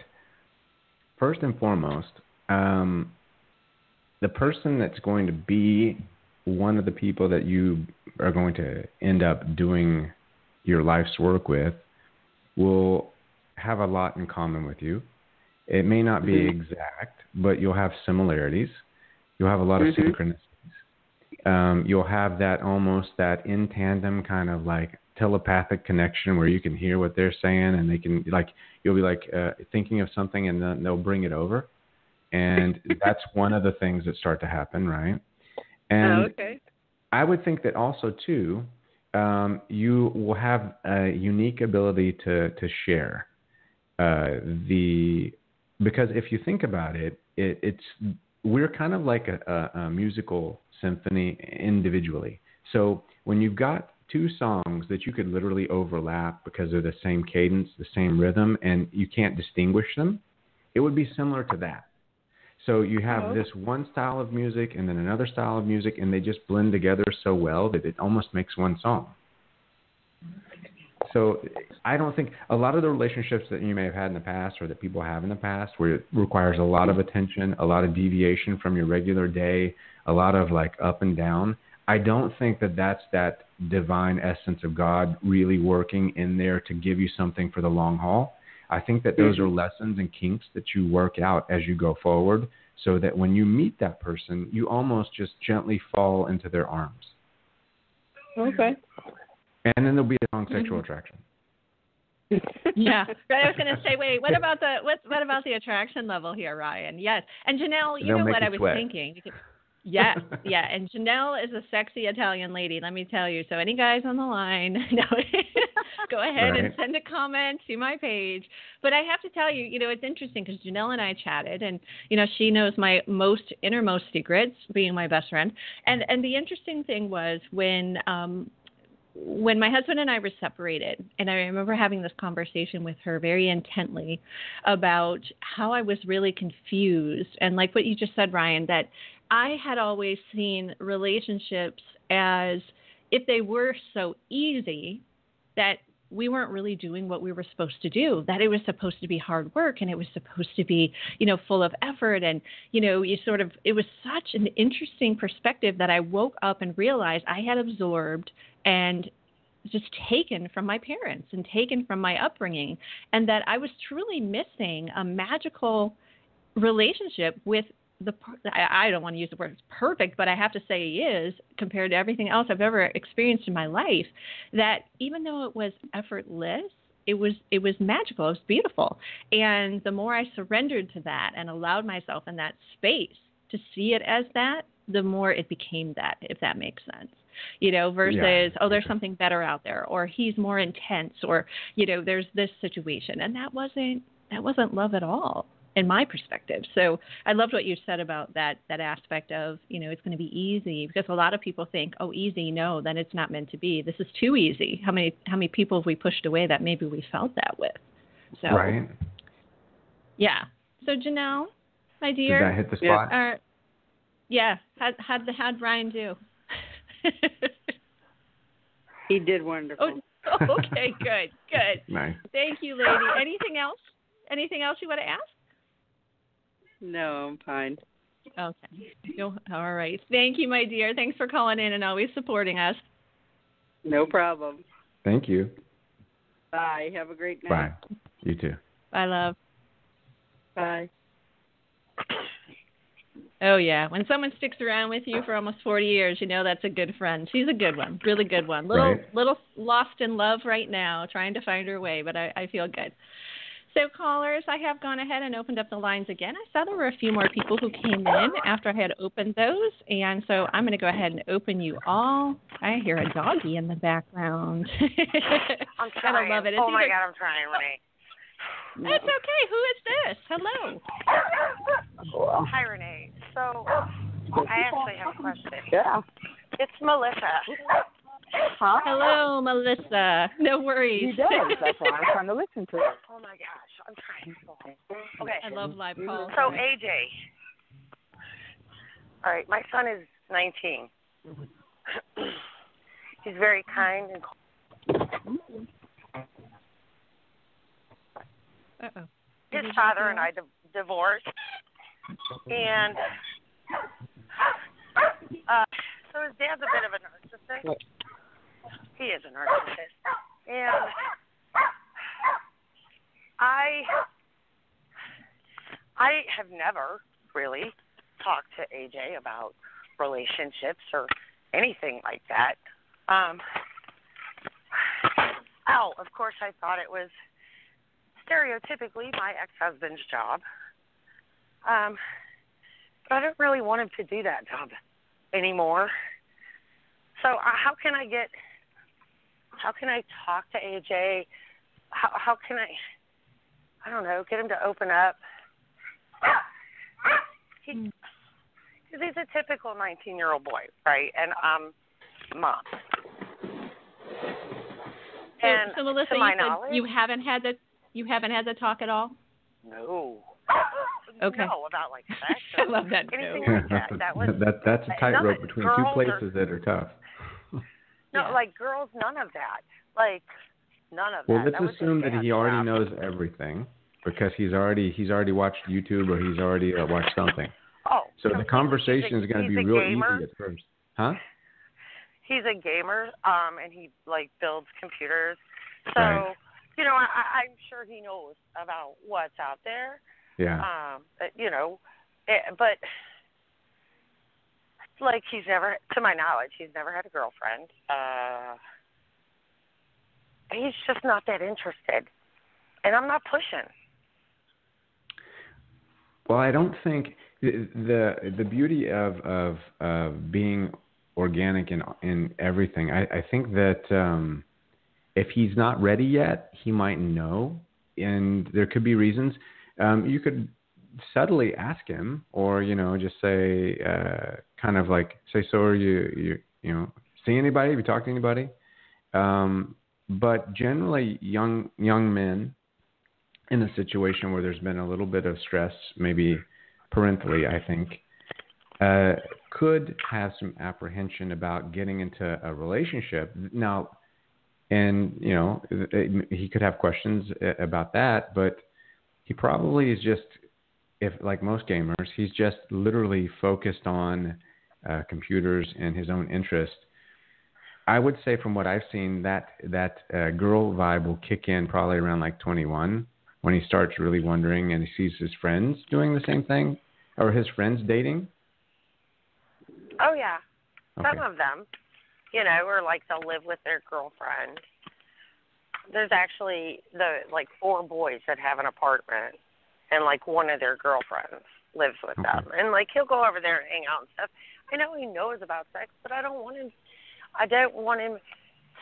first and foremost, the person that's going to be one of the people that you are going to end up doing your life's work with will have a lot in common with you. It may not be exact, but you'll have similarities. You'll have a lot of synchronicities. You'll have that almost that in tandem kind of like telepathic connection where you can hear what they're saying and they can like, you'll be like thinking of something and then they'll bring it over. And that's one of the things that start to happen, right? And I would think that also too, you will have a unique ability to share because if you think about it, we're kind of like a musical symphony individually. So when you've got two songs that you could literally overlap because they're the same cadence, the same rhythm, and you can't distinguish them, it would be similar to that. So you have this one style of music and then another style of music, and they just blend together so well that it almost makes one song. So I don't think a lot of the relationships that you may have had in the past or that people have in the past where it requires a lot of attention, a lot of deviation from your regular day, a lot of like up and down, I don't think that that's that divine essence of God really working in there to give you something for the long haul. I think that those are lessons and kinks that you work out as you go forward so that when you meet that person, you almost just gently fall into their arms. Okay. And then there'll be a strong sexual attraction. Yeah. I was going to say, wait, what about the attraction level here, Ryan? Yes. And Janelle, you know what I was thinking? Yeah. And Janelle is a sexy Italian lady, let me tell you. So any guys on the line, go ahead and send a comment to my page. But I have to tell you, it's interesting because Janelle and I chatted, and she knows my innermost secrets, being my best friend. And the interesting thing was when my husband and I were separated, and I remember having this conversation with her very intently about how I was really confused, and like what you just said, Ryan, that I had always seen relationships as if they were so easy that we weren't really doing what we were supposed to do, that it was supposed to be hard work and it was supposed to be, full of effort. And, it was such an interesting perspective that I woke up and realized I had absorbed and just taken from my parents and taken from my upbringing, and that I was truly missing a magical relationship with I don't want to use the word perfect, but I have to say he is, compared to everything else I've ever experienced in my life, that even though it was effortless, it was magical, it was beautiful. And the more I surrendered to that and allowed myself in that space to see it as that, the more it became that, if that makes sense. Versus, there's something better out there, or he's more intense, or, there's this situation. And that wasn't love at all, in my perspective. So I loved what you said about that aspect of, it's going to be easy, because a lot of people think, easy, no, then it's not meant to be. This is too easy. How many people have we pushed away that maybe we felt that with? So, right. Yeah. So Janelle, my dear. Did that hit the spot? Yeah. How'd Ryan do? He did wonderful. Oh, okay, good. Nice. Thank you, lady. Anything else you want to ask? No, I'm fine. Okay. All right. Thank you, my dear. Thanks for calling in and always supporting us. No problem. Thank you. Bye. Have a great night. Bye. You too. Bye, love. Bye. Oh, yeah. When someone sticks around with you for almost 40 years, that's a good friend. She's a good one. Really good one. Little lost in love right now, trying to find her way, but I feel good. So callers, I have gone ahead and opened up the lines again. I saw there were a few more people who came in after I had opened those, and so I'm going to go ahead and open you all. I hear a doggy in the background. I'm trying. I love it. Oh, my God, I'm trying, Renee. That's okay. Who is this? Hello. Hi, Renee. So I actually have a question. Yeah. It's Melissa. Huh? Hello, Melissa. No worries. He does. That's why I'm trying to listen to it. Oh, my gosh. I'm trying. Okay. I love live calls. So, AJ, All right, my son is 19. He's very kind and Uh-oh. his father and I divorced, and so his dad's a bit of a narcissist. He is a narcissist, and I have never really talked to AJ about relationships or anything like that. Of course, I thought it was stereotypically my ex-husband's job. But I don't really want him to do that job anymore. So how can I talk to AJ? How can I don't know, get him to open up? Because he's a typical 19-year-old boy, right? And mom. And so Melissa, to my you said knowledge, you haven't had the talk at all? No. Okay. No, about like sex. I love that. Anything No. like that. That was that's a tightrope between two places that are tough. No, like girls, none of that. Like none of well, that. let's assume that he already knows everything because he's already watched YouTube or he's already watched something. Oh. So the conversation is going to be real easy at first. Huh? He's a gamer, and he like builds computers. So, right. you know, I'm sure he knows about what's out there. Yeah. You know, but like he's never, to my knowledge, he's never had a girlfriend. He's just not that interested, and I'm not pushing. Well, I don't think the beauty of being organic in everything. I think that if he's not ready yet, he might know, and there could be reasons. You could subtly ask him, or just say, kind of like say, so are you see anybody? Have you talked to anybody? But generally, young men in a situation where there's been a little bit of stress, maybe parentally, I think, could have some apprehension about getting into a relationship. Now, and he could have questions about that, but he probably is just, if like most gamers, he's just literally focused on computers and his own interest. I would say from what I've seen, that girl vibe will kick in probably around like 21, when he starts really wondering and he sees his friends doing the same thing, or his friends dating. Oh, yeah. Okay. Some of them, or like they'll live with their girlfriend. There's actually 4 boys that have an apartment, and like one of their girlfriends lives with them. And like he'll go over there and hang out and stuff. I know he knows about sex, but I don't want him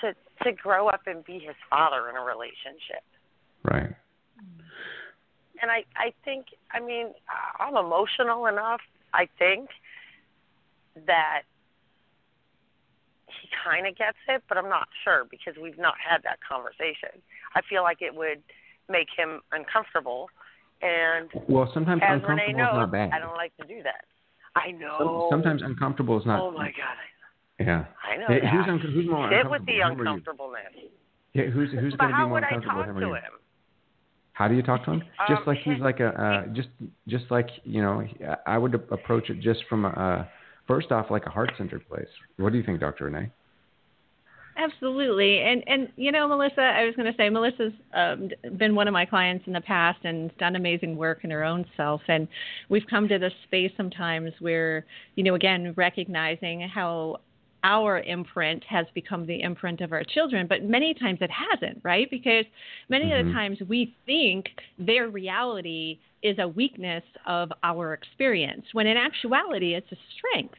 to grow up and be his father in a relationship. Right. And I think, I'm emotional enough, I think, that he kind of gets it, but I'm not sure because we've not had that conversation. I feel like it would make him uncomfortable. And well, sometimes as uncomfortable Renee knows, is not bad. I don't like to do that. I know. Sometimes uncomfortable is not. Oh, my God. Yeah. I know that. Who's more Sit uncomfortable? with the uncomfortableness. Yeah, who's going to be more uncomfortable? How would I talk to him? How do you talk to him? Just like he's like just like I would approach it just from first off like a heart-centered place. What do you think, Dr. Renee? Absolutely. And Melissa, I was going to say, Melissa's been one of my clients in the past and done amazing work in her own self. And we've come to this space sometimes where, again, recognizing how our imprint has become the imprint of our children, but many times it hasn't, right? Because many of the times we think their reality is a weakness of our experience, when in actuality it's a strength.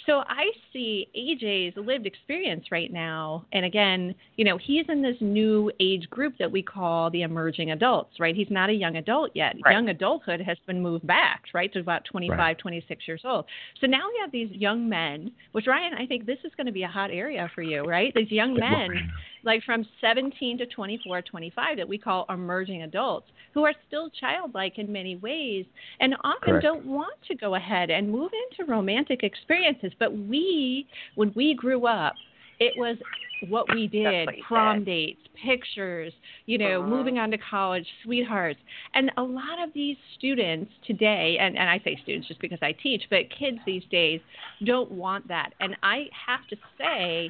So I see AJ's lived experience right now, and again, he's in this new age group that we call the emerging adults, right? He's not a young adult yet. Right. Young adulthood has been moved back, right, to about 25, right. 26 years old. So now we have these young men, which, Ryan, I think this is going to be a hot area for you, right? These young men like from 17 to 24, 25, that we call emerging adults, who are still childlike in many ways and often don't want to go ahead and move into romantic experiences. But when we grew up, it was what we did, prom dates, pictures, moving on to college, sweethearts. And a lot of these students today, and I say students just because I teach, but kids these days don't want that. And I have to say,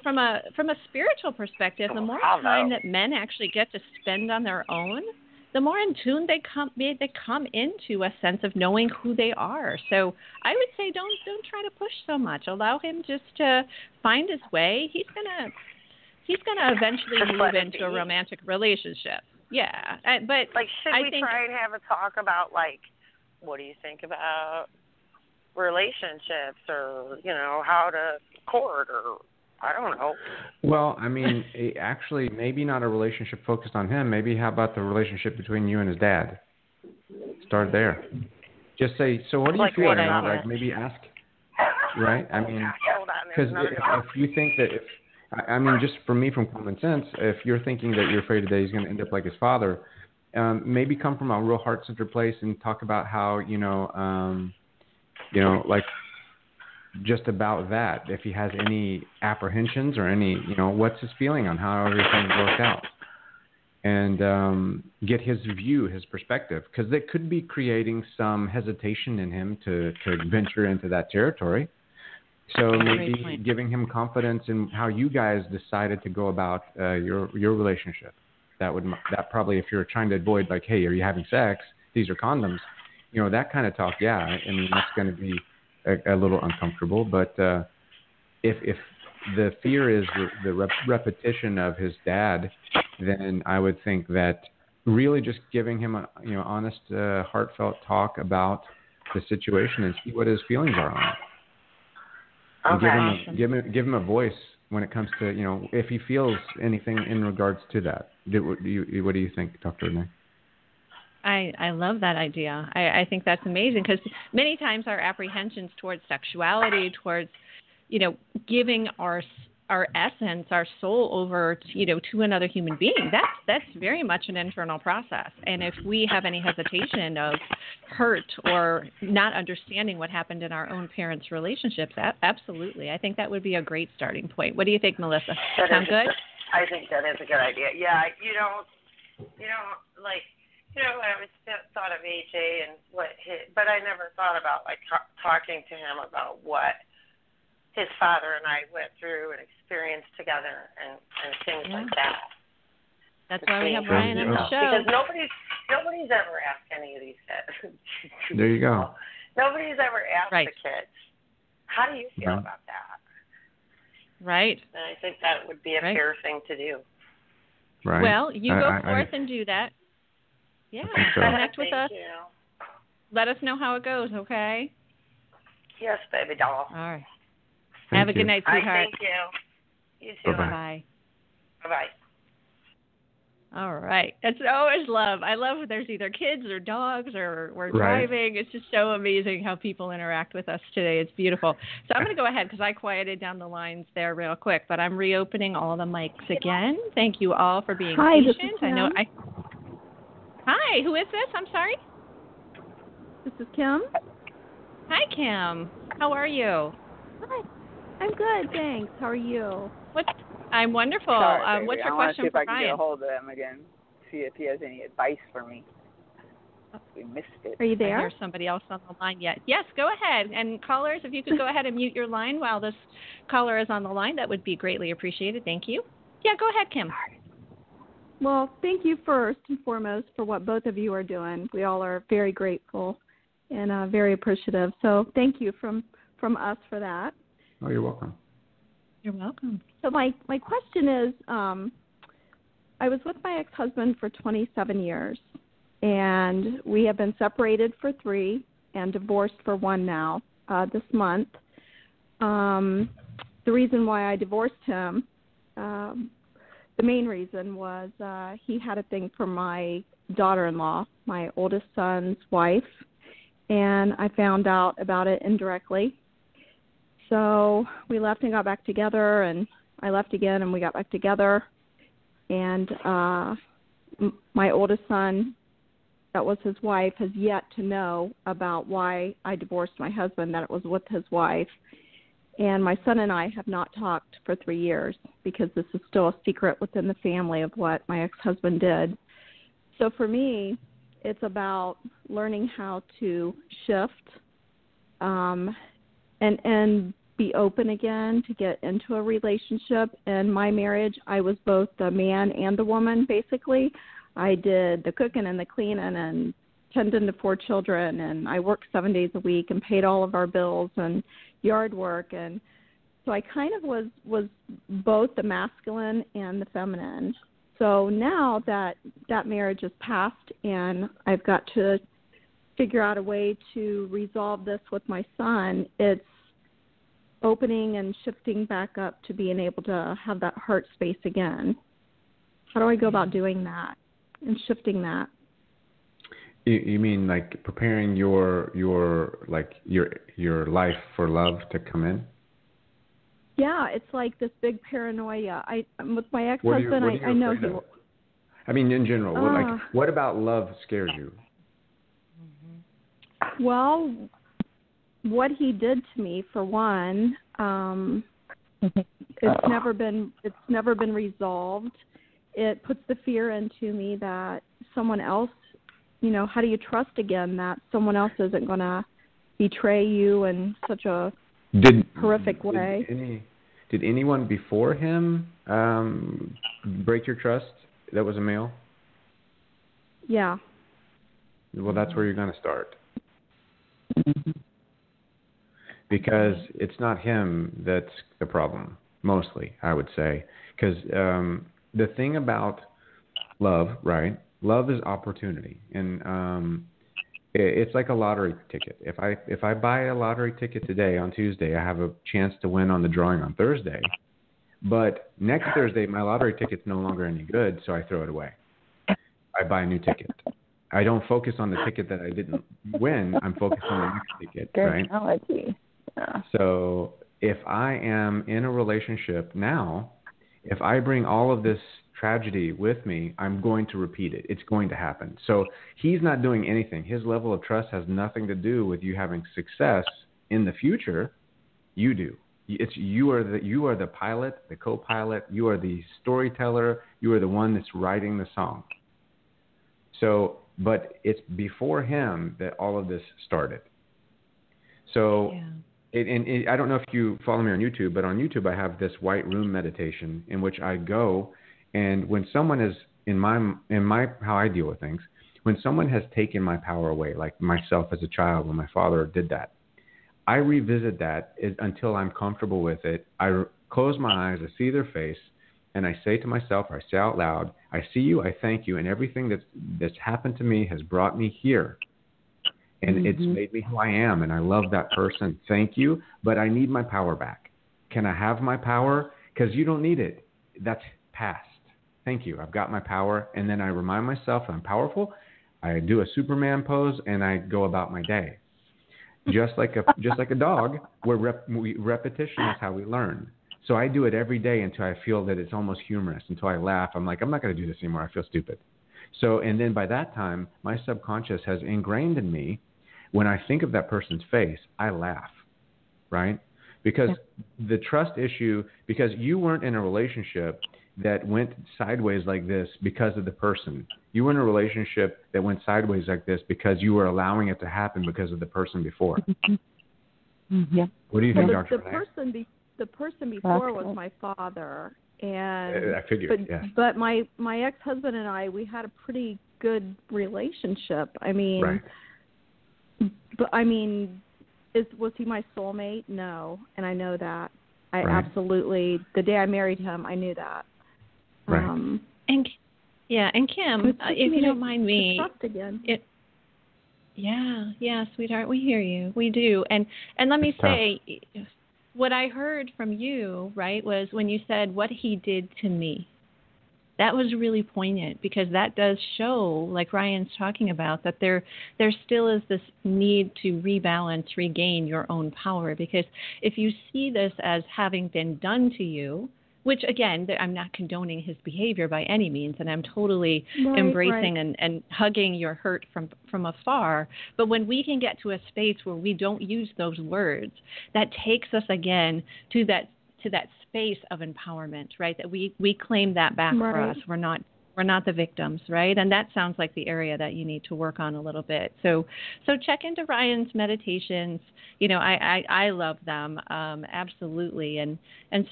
from a spiritual perspective, the more time that men actually get to spend on their own, the more in tune they come into a sense of knowing who they are. So I would say don't try to push so much. Allow him just to find his way. He's gonna eventually move into a romantic relationship. Yeah, but should we try and have a talk about what do you think about relationships, or how to court, or I don't know. Well, I mean, actually, maybe not a relationship focused on him. Maybe how about the relationship between you and his dad? Start there. Just say, so what do you feel? Maybe ask, right? I mean, because if you think that just for me, from common sense, if you're thinking that you're afraid that he's going to end up like his father, maybe come from a real heart-centered place and talk about how, just about that, if he has any apprehensions or any, what's his feeling on how everything worked out, and get his view, his perspective, because it could be creating some hesitation in him to venture into that territory. So maybe giving him confidence in how you guys decided to go about your relationship. That probably, if you're trying to avoid hey, are you having sex? These are condoms. That kind of talk. Yeah, I mean, that's going to be a little uncomfortable, but if the fear is the repetition of his dad, then I would think that really just giving him a honest, heartfelt talk about the situation and see what his feelings are on it. And give him a voice when it comes to if he feels anything in regards to that. What do you think, Dr. Renee? I love that idea. I think that's amazing, because many times our apprehensions towards sexuality, towards, giving our essence, our soul over, to another human being, that's very much an internal process. And if we have any hesitation of hurt or not understanding what happened in our own parents' relationships, absolutely. I think that would be a great starting point. What do you think, Melissa? Sound good? I think that is a good idea. Yeah, I always thought of AJ and but I never thought about talking to him about what his father and I went through and experienced together and things like that. That's why we have Brian on the show. Because nobody's ever asked any of these kids. There you go. Nobody's ever asked the kids, how do you feel about that? Right. And I think that would be a fair thing to do. Right. Well, you go forth and do that. Yeah, connect with us. Let us know how it goes, okay? Yes, baby doll. All right. Have a good night, sweetheart. Thank you. You too. Bye-bye. Bye-bye. All right. That's always love. I love when there's either kids or dogs or we're driving. It's just so amazing how people interact with us today. It's beautiful. So I'm going to go ahead because I quieted down the lines there real quick, but I'm reopening all the mics again. Thank you all for being patient. This is Kim. Hi, who is this? I'm sorry. This is Kim. Hi, Kim. How are you? Hi. I'm good, thanks. How are you? I'm wonderful. Sorry, what's your I question see for if I can Brian? get a hold of him again. See if he has any advice for me. We missed it. Are you there? I hear somebody else on the line yet. Yes, go ahead. And callers, if you could go ahead and mute your line while this caller is on the line, that would be greatly appreciated. Thank you. Yeah, go ahead, Kim. Well, thank you first and foremost for what both of you are doing. We all are very grateful and very appreciative. So thank you from us for that. Oh, you're welcome. You're welcome. So my question is, I was with my ex-husband for 27 years, and we have been separated for 3 and divorced for 1 now this month. The reason why I divorced him, the main reason was he had a thing for my daughter-in-law, my oldest son's wife, and I found out about it indirectly. So we left and got back together, and I left again, and we got back together. And my oldest son, that was his wife, has yet to know about why I divorced my husband, that it was with his wife. And my son and I have not talked for 3 years because this is still a secret within the family of what my ex-husband did. So for me, it's about learning how to shift and be open again to get into a relationship. In my marriage, I was both the man and the woman, basically. I did the cooking and the cleaning and tending to 4 children, and I worked 7 days a week and paid all of our bills and yard work. And so I kind of was both the masculine and the feminine. So now that marriage is past and I've got to figure out a way to resolve this with my son, it's opening and shifting back up to being able to have that heart space again. How do I go about doing that and shifting that? You mean like preparing your life for love to come in? Yeah, it's like this big paranoia. With my ex-husband, I know he. I mean, in general, what about love scares you? Well, what he did to me, for one, it's never been resolved. It puts the fear into me that someone else, how do you trust again that someone else isn't going to betray you in such a horrific way? Did anyone before him break your trust that was a male? Yeah. Well, that's where you're going to start. Because it's not him that's the problem, mostly, I would say. Because the thing about love, right? Love is opportunity. And it's like a lottery ticket. If I buy a lottery ticket today on Tuesday, I have a chance to win on the drawing on Thursday. But next Thursday, my lottery ticket's no longer any good, so I throw it away. I buy a new ticket. I don't focus on the ticket that I didn't win. I'm focused on the next ticket, right? Analogy. Yeah. So if I am in a relationship now, if I bring all of this tragedy with me, I'm going to repeat it. It's going to happen. So he's not doing anything. His level of trust has nothing to do with you having success in the future. You do. You are the pilot, the co-pilot. You are the storyteller. You are the one that's writing the song. So, but it's before him that all of this started. So, I don't know if you follow me on YouTube, but on YouTube I have this white room meditation in which I go, and when someone is in my how I deal with things, when someone has taken my power away, like myself as a child when my father did that, I revisit that until I'm comfortable with it. I close my eyes, I see their face, and I say to myself, or I say out loud, I see you, I thank you, and everything that's happened to me has brought me here. And it's made me who I am, and I love that person. Thank you, but I need my power back. Can I have my power? Because you don't need it. That's past. Thank you. I've got my power, and then I remind myself I'm powerful. I do a Superman pose, and I go about my day. Just like a dog, where repetition is how we learn. So I do it every day until I feel that it's almost humorous, until I laugh. I'm like, I'm not going to do this anymore. I feel stupid. So, and then by that time, my subconscious has ingrained in me, when I think of that person's face, I laugh, right? Because the trust issue, because you weren't in a relationship that went sideways like this because of the person. You were in a relationship that went sideways like this because you were allowing it to happen because of the person before. Yeah. What do you think, Dr. Renee? The person before was my father. And I figured, but my ex-husband and I, we had a pretty good relationship. I mean, right. Was he my soulmate? No, and I know that. I right. absolutely. The day I married him, I knew that. Right. And Kim, if you don't mind me, trust again. Yeah, sweetheart, we hear you. We do, and let me say. What I heard from you, right, was when you said what he did to me. That was really poignant because that does show, like Ryan's talking about, that there still is this need to rebalance, regain your own power. Because if you see this as having been done to you, which again, I'm not condoning his behavior by any means, and I'm totally embracing and hugging your hurt from afar. But when we can get to a space where we don't use those words, that takes us again to that space of empowerment, right? That we claim that back for us. We're not the victims, right? And that sounds like the area that you need to work on a little bit. So check into Ryan's meditations. You know, I love them, absolutely, and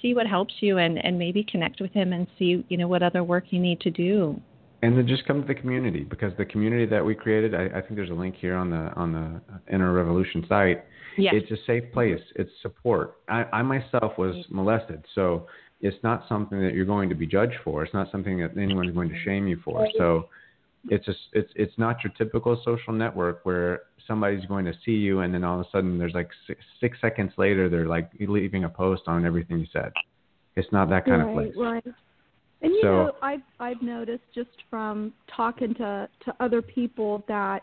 see what helps you, and maybe connect with him and see, you know, what other work you need to do. And then just come to the community, because the community that we created, I think there's a link here on the Inner Revolution site. Yes. It's a safe place. It's support. I myself was molested, so it's not something that you're going to be judged for. It's not something that anyone's going to shame you for. So it's not your typical social network where somebody's going to see you and then all of a sudden there's like 6 seconds later they're like leaving a post on everything you said. It's not that kind of place. Right. And you know, I've noticed just from talking to other people that,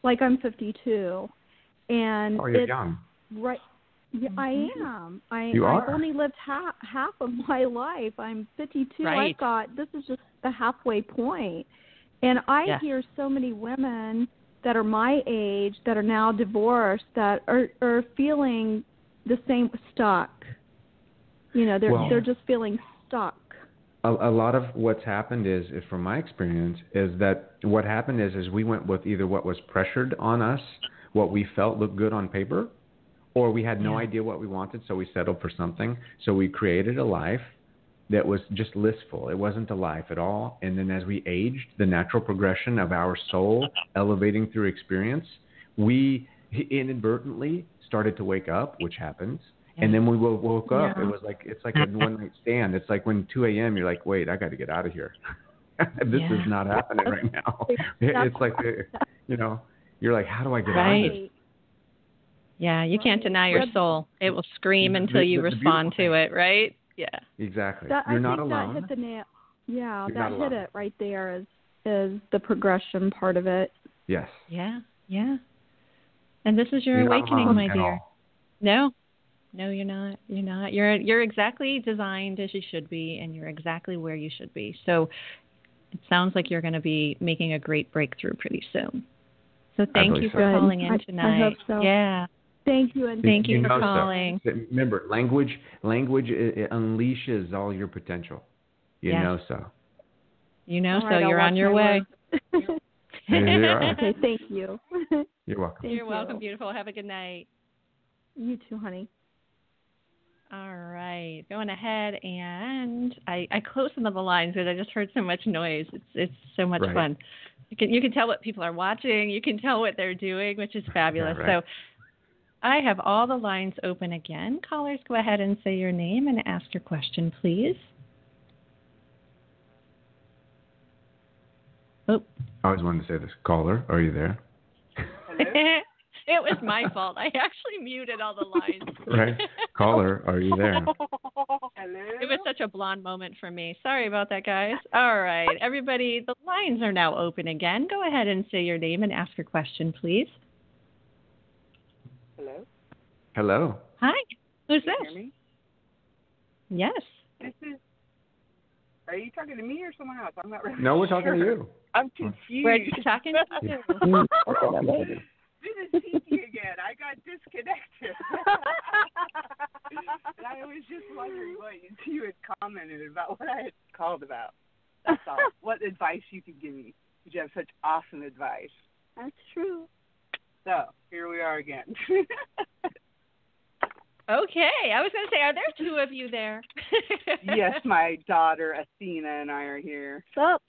like, I'm 52, and you're young. Right. Yeah, I am. I've only lived half of my life. I'm 52. Right. I thought this is just the halfway point. And I hear so many women that are my age that are now divorced that are feeling the same, stuck. You know, they're just feeling stuck. A lot of what's happened is, from my experience, is that what happened is we went with either what was pressured on us, what we felt looked good on paper, or we had no idea what we wanted, so we settled for something. So we created a life that was just blissful. It wasn't a life at all. And then as we aged, the natural progression of our soul elevating through experience, we inadvertently started to wake up, which happens. And then we woke up. It was like, it's like a one-night stand. It's like when 2 a.m. you're like, wait, I got to get out of here. This is not happening right now. It's like, you know, you're like, how do I get out of this? Yeah, you can't deny your soul. It will scream until you respond to it, right? Yeah. Exactly. You're not alone. That hit the nail. Yeah, that hit it right there is the progression part of it. Yes. Yeah. And this is your awakening, my dear. No, you're not. You're not. You're exactly designed as you should be, and you're exactly where you should be. So it sounds like you're going to be making a great breakthrough pretty soon. So thank you for calling in tonight. I hope so. Yeah. Thank you, and thank you for calling. So. Remember, language it unleashes all your potential. You know so. You know so. You're on your way. Okay, thank you. You're welcome. You're welcome, beautiful. Have a good night. You too, honey. All right, going ahead, and I closed some of the lines because I just heard so much noise. It's so much fun. You can tell what people are watching. You can tell what they're doing, which is fabulous. So I have all the lines open again. Callers, go ahead and say your name and ask your question, please. Oh. I always wanted to say this. Caller, are you there? It was my fault. I actually muted all the lines. Right. Caller, are you there? Hello? It was such a blonde moment for me. Sorry about that, guys. All right. Everybody, the lines are now open again. Go ahead and say your name and ask your question, please. Hello? Hello. Hi. Who's Can this? You hear me? Yes. Are you talking to me or someone else? I'm not really No, we're talking sure. to you. I'm confused. We're talking to you. This is Tiki again. I got disconnected. And I was just wondering what you had commented about what I had called about. That's all. What advice you could give me. You have such awesome advice. That's true. So, here we are again. Okay. I was going to say, are there two of you there? Yes, my daughter Athena and I are here. What's up?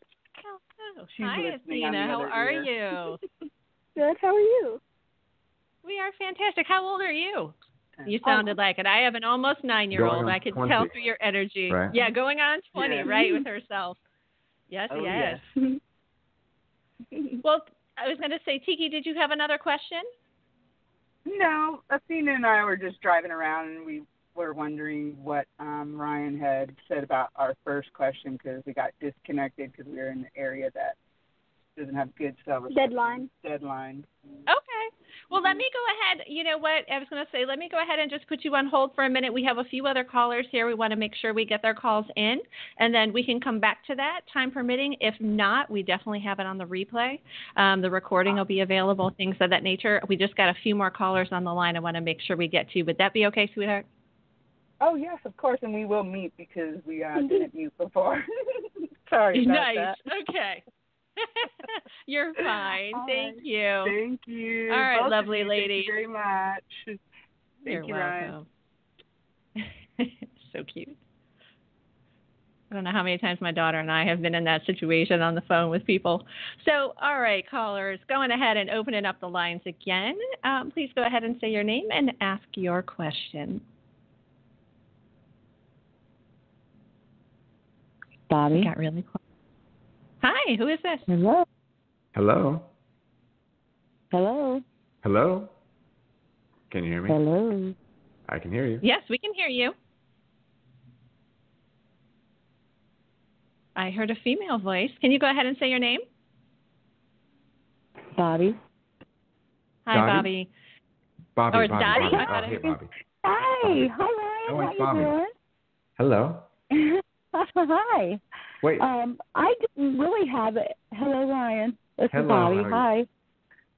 She's Hi, Athena. How are you? Good. How are you? We are fantastic. How old are you? You sounded like it. I have an almost 9-year-old. I could 20. tell through your energy. Right? Yeah, going on 20, right, with herself. Yes, yes. Well, I was going to say, Tiki, did you have another question? No, Athena and I were just driving around, and we were wondering what Ryan had said about our first question because we got disconnected because we were in the area that doesn't have good self-respect. Deadline. Okay. Well, let me go ahead. You know what? I was going to say, let me go ahead and just put you on hold for a minute. We have a few other callers here. We want to make sure we get their calls in, and then we can come back to that, time permitting. If not, we definitely have it on the replay. The recording will be available, things of that nature. We just got a few more callers on the line I want to make sure we get to. Would that be okay, sweetheart? Oh, yes, of course, and we will meet because we didn't meet before. Sorry about that. Nice. Okay. You're fine. Thank you. Thank you. All right, both lovely of you. lady. Thank you very much. You're welcome. So cute. I don't know how many times my daughter and I have been in that situation on the phone with people. So, all right, callers, going ahead and opening up the lines again. Please go ahead and say your name and ask your question. Bobby. Got really quiet. Hi, who is this? Hello. Hello? Hello. Hello? Can you hear me? Hello. I can hear you. Yes, we can hear you. I heard a female voice. Can you go ahead and say your name? Bobby. Hi, Dottie? Bobby. Bobby. Oh, it's Dottie? Bobby. Oh, hey, Bobby. Hi. Hi, Ryan. Oh, it's How Bobby. you doing? Hello? Hi. Wait. I didn't really have it. Hello, Ryan. This Hello, is Bobby. how are Hi.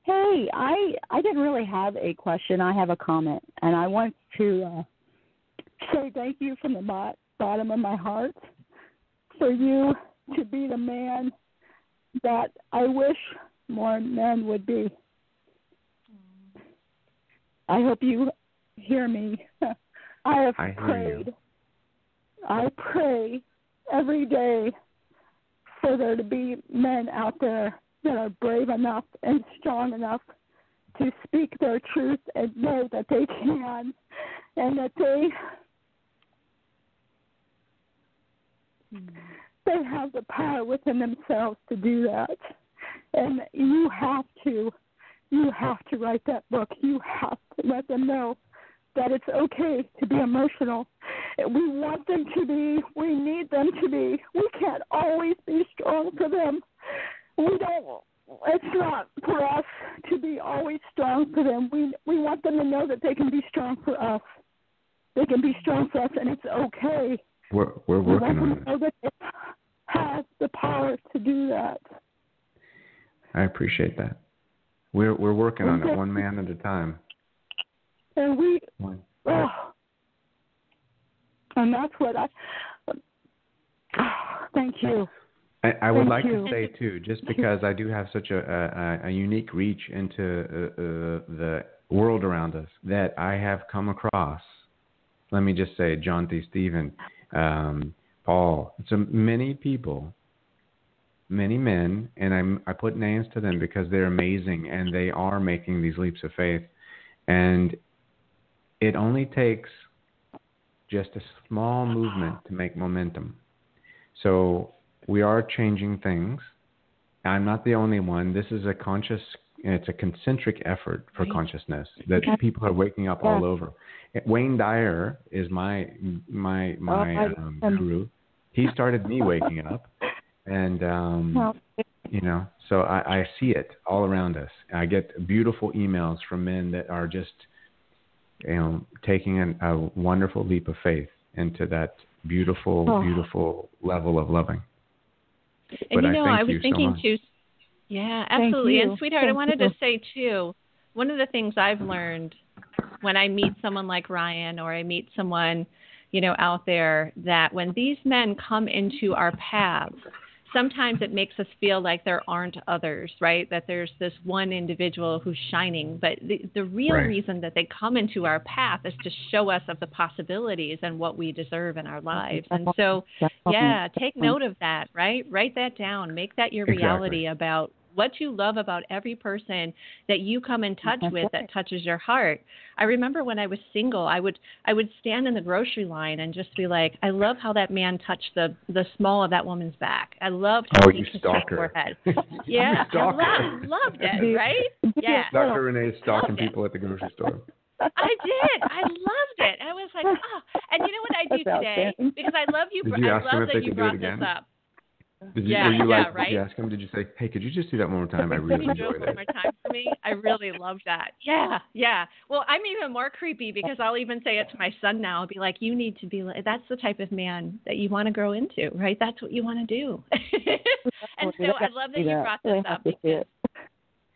Hey, I didn't really have a question. I have a comment, and I want to say thank you from the bottom of my heart for you to be the man that I wish more men would be. I hope you hear me. I have prayed. I pray every day for there to be men out there that are brave enough and strong enough to speak their truth and know that they can and that they have the power within themselves to do that. And you have to write that book. You have to let them know that it's okay to be emotional. We want them to be. We need them to be. We can't always be strong for them. It's not for us to be always strong for them. We want them to know that they can be strong for us. They can be strong for us, and it's okay. We're working on it. Know that they have the power to do that. I appreciate that. We're working on it, one man at a time. And and that's what thank you. I would like to say, too, just because I do have such a unique reach into the world around us, that I have come across, let me just say, John T. Stephen, Paul, so many people, many men, and I put names to them because they're amazing, and they are making these leaps of faith. And it only takes just a small movement to make momentum. So we are changing things. I'm not the only one. This is it's a concentric effort for consciousness that people are waking up all over. Wayne Dyer is my guru. He started me waking up, and so I see it all around us. I get beautiful emails from men that are just taking a wonderful leap of faith into that beautiful level of loving. And but I was thinking so too. Yeah, absolutely. And sweetheart, I wanted to say too, one of the things I've learned when I meet someone like Ryan, or I meet someone, out there, that when these men come into our paths, sometimes it makes us feel like there aren't others, right? That there's this one individual who's shining. But the real reason that they come into our path is to show us of the possibilities and what we deserve in our lives. And so, take note of that, right? Write that down. Make that your reality about what you love about every person that you come in touch with that touches your heart. I remember when I was single, I would stand in the grocery line and just be like, I love how that man touched the small of that woman's back. I loved how he kissed her forehead. Yeah, I loved it, right? Yeah. Dr. Renee's stalking people at the grocery store. I did. I loved it. I was like, oh. And you know what I do today? Because I love you. Did you ask them if that they you could do brought it again? this up. Were you did you ask him? Did you say, hey, could you just do that one more time? I really enjoy that. One more time for me. I really love that. Yeah. Well, I'm even more creepy because I'll even say it to my son now. I'll be like, you need to be like, that's the type of man that you want to grow into, right? That's what you want to do. And so I love that you brought this up.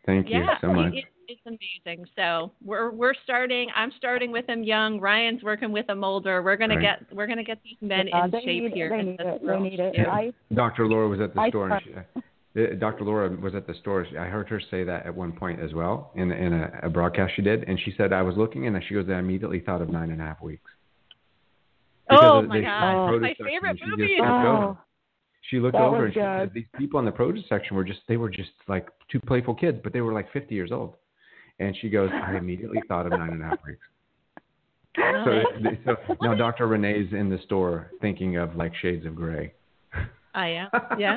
Thank you so much. It's amazing. So we're starting. I'm starting with them young. Ryan's working with them older. We're gonna get these men in shape here. They need it. Dr. Laura was at the store. Dr. Laura was at the store. I heard her say that at one point as well in a broadcast she did, and she said I was looking, and she goes, I immediately thought of 9.5 weeks. Oh my God! My favorite movie. She looked over and she said, these people in the produce section were just like two playful kids, but they were like 50 years old. And she goes, I immediately thought of 9.5 weeks. So now Dr. Renee's in the store thinking of like shades of gray. I am. Yeah.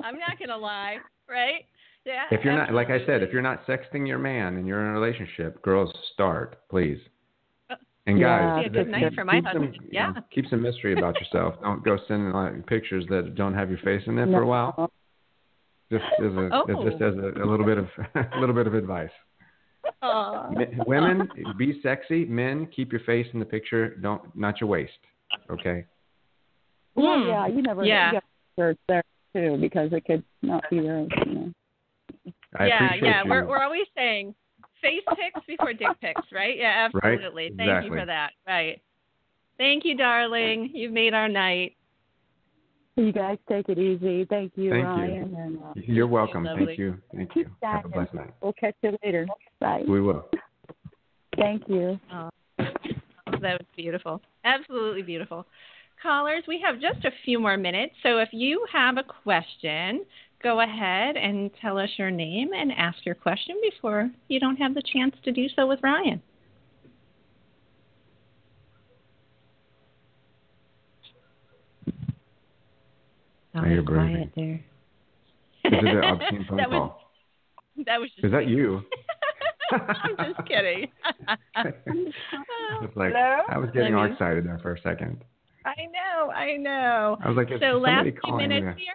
I'm not going to lie. Right. Yeah. If you're not, like I said, if you're not sexting your man and you're in a relationship, girls, start, please. And guys, good night for my husband. Keep some mystery about yourself. Don't go sending like pictures that don't have your face in it for a while. Just as a little bit of advice. Women, be sexy. Men, keep your face in the picture. Not your waist. Okay. Well, you never get shirts there too because it could not be there. I appreciate you. We're always saying face pics before dick pics, right? Yeah, absolutely. Right? Thank you for that. Right. Thank you, darling. You've made our night. You guys take it easy. Thank you, Ryan. You. You're welcome. Thank you. Have a blessed night. We'll catch you later. Bye. We will. Thank you. Oh, that was beautiful. Absolutely beautiful. Callers, we have just a few more minutes. So if you have a question, go ahead and tell us your name and ask your question before you don't have the chance to do so with Ryan. You're quiet there. Is it an obscene phone call? That was just Is that you? I'm just kidding. It's like, I was getting all excited there for a second. I know. I was like, so last few minutes here.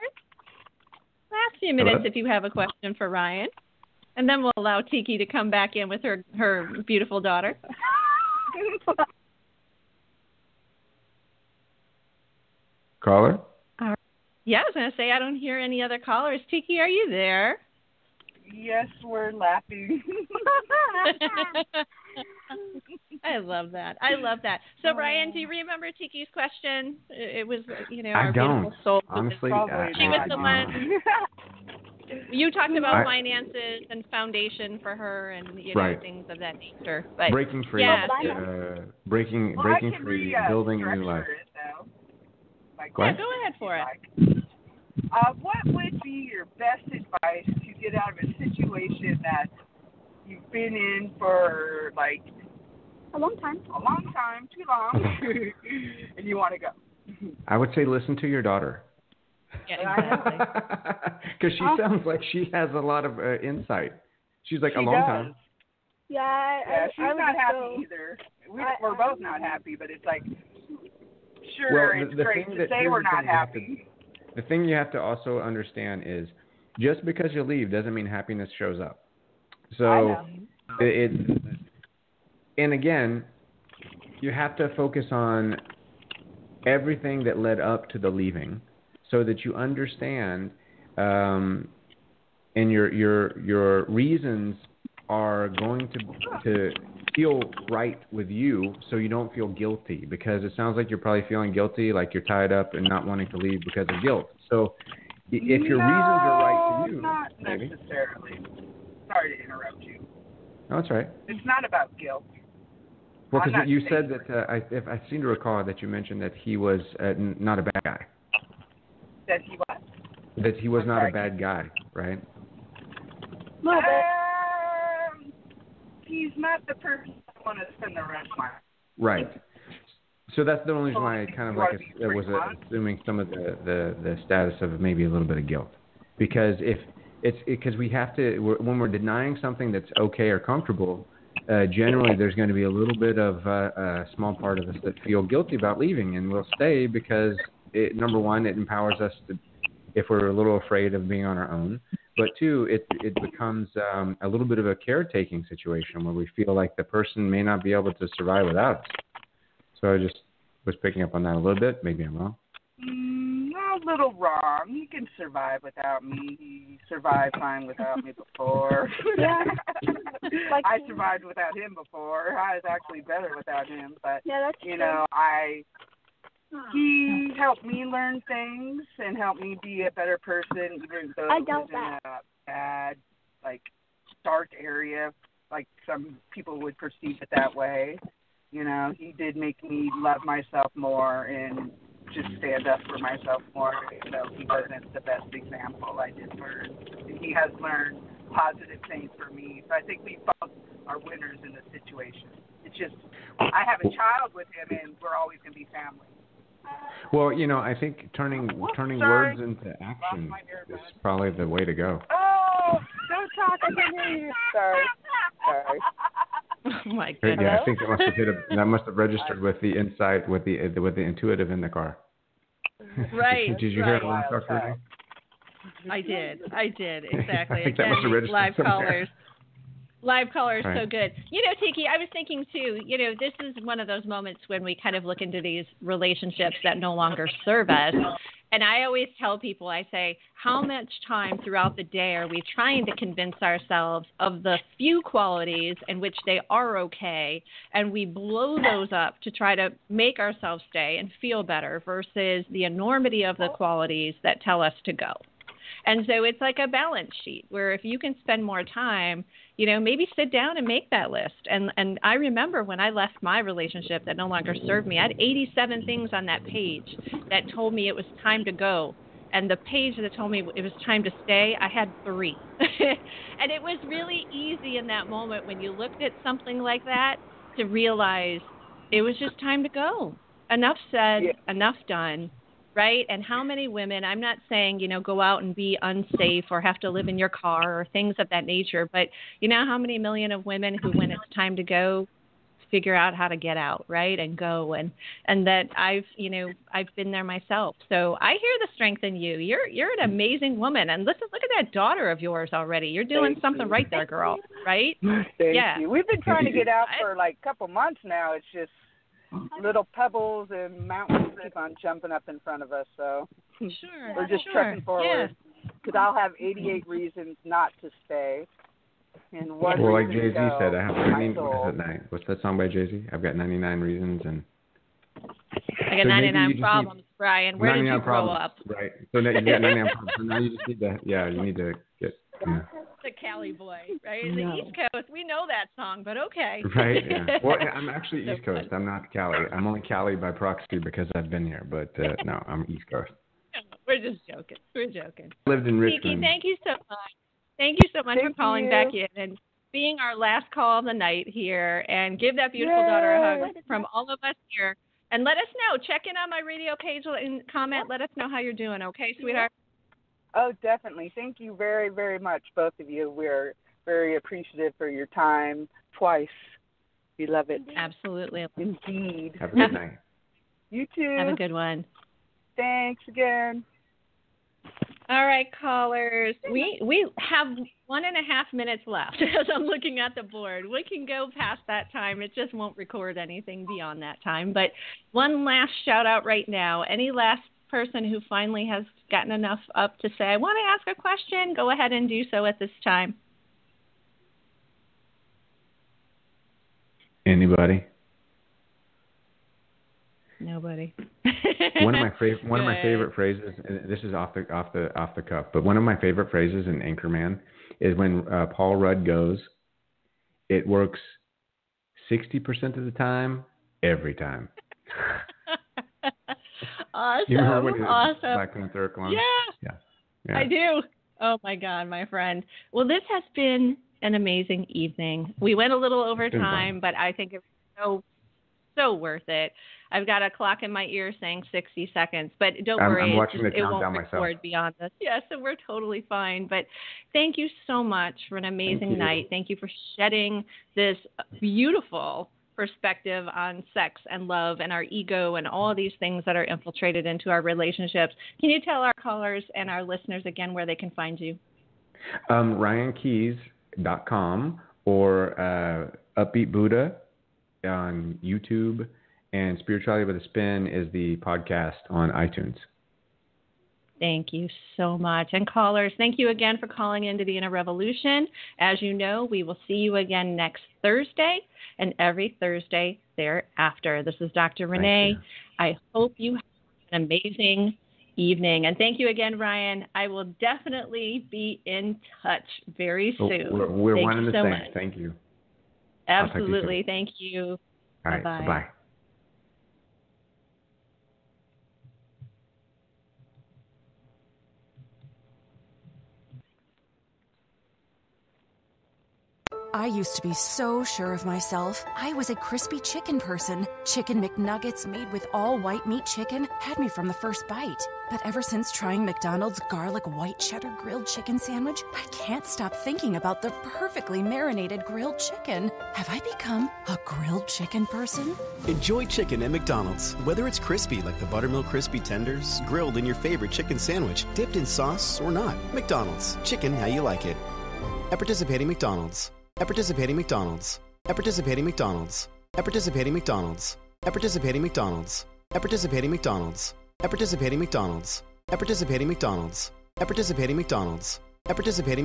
Last few minutes if you have a question for Ryan. And then we'll allow Tiki to come back in with her beautiful daughter. Caller? Yeah, I was going to say I don't hear any other callers. Tiki, are you there? Yes, we're laughing. I love that. So, Ryan, do you remember Tiki's question? It was, I our don't. beautiful soul. Honestly, she was the one. You talked about finances and foundation for her and things of that nature. But, breaking free. Yeah, breaking free, building a new life. Yeah, go ahead for it. What would be your best advice to get out of a situation that you've been in for like a long time, too long, and you want to go? I would say listen to your daughter. Yeah, exactly. Because she sounds like she has a lot of insight. She's like, a long time. Yeah, she's not happy either. We're both not happy, but it's like, sure, it's great to say we're not happy. The thing you have to also understand is just because you leave doesn't mean happiness shows up. So and again, you have to focus on everything that led up to the leaving so that you understand and your reasons are going to feel right with you so you don't feel guilty, because it sounds like you're probably feeling guilty, like you're tied up and not wanting to leave because of guilt. So if your reasons are right to you, not necessarily. Sorry to interrupt you. No, that's right. It's not about guilt. Well, because you said that I seem to recall that you mentioned that he was not a bad guy. That he what? That he was not a bad guy, right? No, he's not the person I want to spend the rest of my life. Right. So that's the only reason why I kind of was assuming some of the status of maybe a little bit of guilt, because because we have to, when we're denying something that's okay or comfortable, generally there's going to be a little bit of a small part of us that feel guilty about leaving, and we'll stay because number one, it empowers us to, if we're a little afraid of being on our own. But two, it becomes a little bit of a caretaking situation where we feel like the person may not be able to survive without us. So I just was picking up on that a little bit. Maybe I'm wrong. A little wrong. He can survive without me. He survived fine without me before. Yeah. I survived without him before. I was actually better without him. But, yeah, that's you true. know, he helped me learn things and helped me be a better person, even though it was in a bad, like, dark area, like some people would perceive it that way. You know, he did make me love myself more and just stand up for myself more. You know, he wasn't the best example. I did learn. He has learned positive things for me. So I think we both are winners in this situation. It's just, I have a child with him, and we're always going to be family. Well, you know, I think turning words into action is probably the way to go. Oh, don't talk. I can hear you. Sorry. Oh my goodness. Yeah, I think that must have registered with the insight, with the intuitive in the car. Right. Did you hear the last talk? I did. Exactly. I think that must have registered live somewhere. callers. Live callers, right. So good. You know, Tiki, I was thinking too, you know, this is one of those moments when we kind of look into these relationships that no longer serve us. And I always tell people, I say, how much time throughout the day are we trying to convince ourselves of the few qualities in which they are okay, and we blow those up to try to make ourselves stay and feel better versus the enormity of the qualities that tell us to go. And so it's like a balance sheet where if you can spend more time, you know, maybe sit down and make that list. And I remember when I left my relationship that no longer served me, I had 87 things on that page that told me it was time to go. And the page that told me it was time to stay, I had 3. And it was really easy in that moment when you looked at something like that to realize it was just time to go. Enough said, enough done. Right? And how many women, I'm not saying, you know, go out and be unsafe or have to live in your car or things of that nature, but you know how many million of women who, when it's time to go, figure out how to get out, right? And go. And that I've been there myself. So I hear the strength in you. You're an amazing woman. And listen, look at that daughter of yours already. You're doing something right there, girl. Right? Thank you. We've been trying to get out for like a couple months now. It's just little pebbles and mountains keep on jumping up in front of us, so we're just trucking forward. Because I'll have 88 reasons not to stay, and one well, like reason Jay-Z said, I have what's that song by Jay-Z? I've got 99 reasons and. I got 99 problems, Brian. Where did you grow up? Right. So now you got 99 problems. So now you just need to. Yeah, you need to get. Yeah. The Cali boy, right? The East Coast. We know that song, but okay. Right, yeah. Well, I'm actually East Coast. I'm not Cali. I'm only Cali by proxy because I've been here, but no, I'm East Coast. We're just joking. I lived in Richmond. Tiki, thank you so much. Thank you so much for calling back in and being our last call of the night here, and give that beautiful daughter a hug from all of us here. And let us know. Check in on my radio page and comment. Let us know how you're doing, okay, sweetheart? Oh, definitely. Thank you very, very much, both of you. We're very appreciative for your time twice. We love it. Absolutely. Indeed. Have a good night. You too. Have a good one. Thanks again. All right, callers. We have 1.5 minutes left as I'm looking at the board. We can go past that time. It just won't record anything beyond that time. But one last shout out right now. Any last person who finally has gotten enough up to say, I want to ask a question, go ahead and do so at this time. Anybody? Nobody. One of my favorite phrases, and this is off the cuff, but one of my favorite phrases in Anchorman is when Paul Rudd goes, it works 60% of the time, every time. Awesome. You remember when awesome. Black Panther Cologne? Yeah. I do. Oh my God, my friend. Well, this has been an amazing evening. We went a little over time, but I think it was so worth it. I've got a clock in my ear saying 60 seconds, but don't worry, I'm watching the it won't countdown record myself. beyond this. Yeah, so we're totally fine. But thank you so much for an amazing night. Thank you for shedding this beautiful perspective on sex and love and our ego and all these things that are infiltrated into our relationships. Can you tell our callers and our listeners again where they can find you? RyanKeys.com or Upbeat Buddha on YouTube, and Spirituality with a Spin is the podcast on iTunes. Thank you so much. And callers, thank you again for calling into the Inner Revolution. As you know, we will see you again next Thursday and every Thursday thereafter. This is Dr. Renee. I hope you have an amazing evening. And thank you again, Ryan. I will definitely be in touch very soon. We're thank one and the so same. Much. Thank you. Absolutely. Thank you. All right. Bye-bye. Bye-bye. I used to be so sure of myself. I was a crispy chicken person. Chicken McNuggets made with all white meat chicken had me from the first bite. But ever since trying McDonald's garlic white cheddar grilled chicken sandwich, I can't stop thinking about the perfectly marinated grilled chicken. Have I become a grilled chicken person? Enjoy chicken at McDonald's. Whether it's crispy like the Buttermilk Crispy Tenders, grilled in your favorite chicken sandwich, dipped in sauce, or not. McDonald's. Chicken how you like it. At participating McDonald's. At participating McDonald's. At participating McDonald's. At participating McDonald's. At participating McDonald's. At participating McDonald's. At participating McDonald's. At participating McDonald's. At participating McDonald's. At participating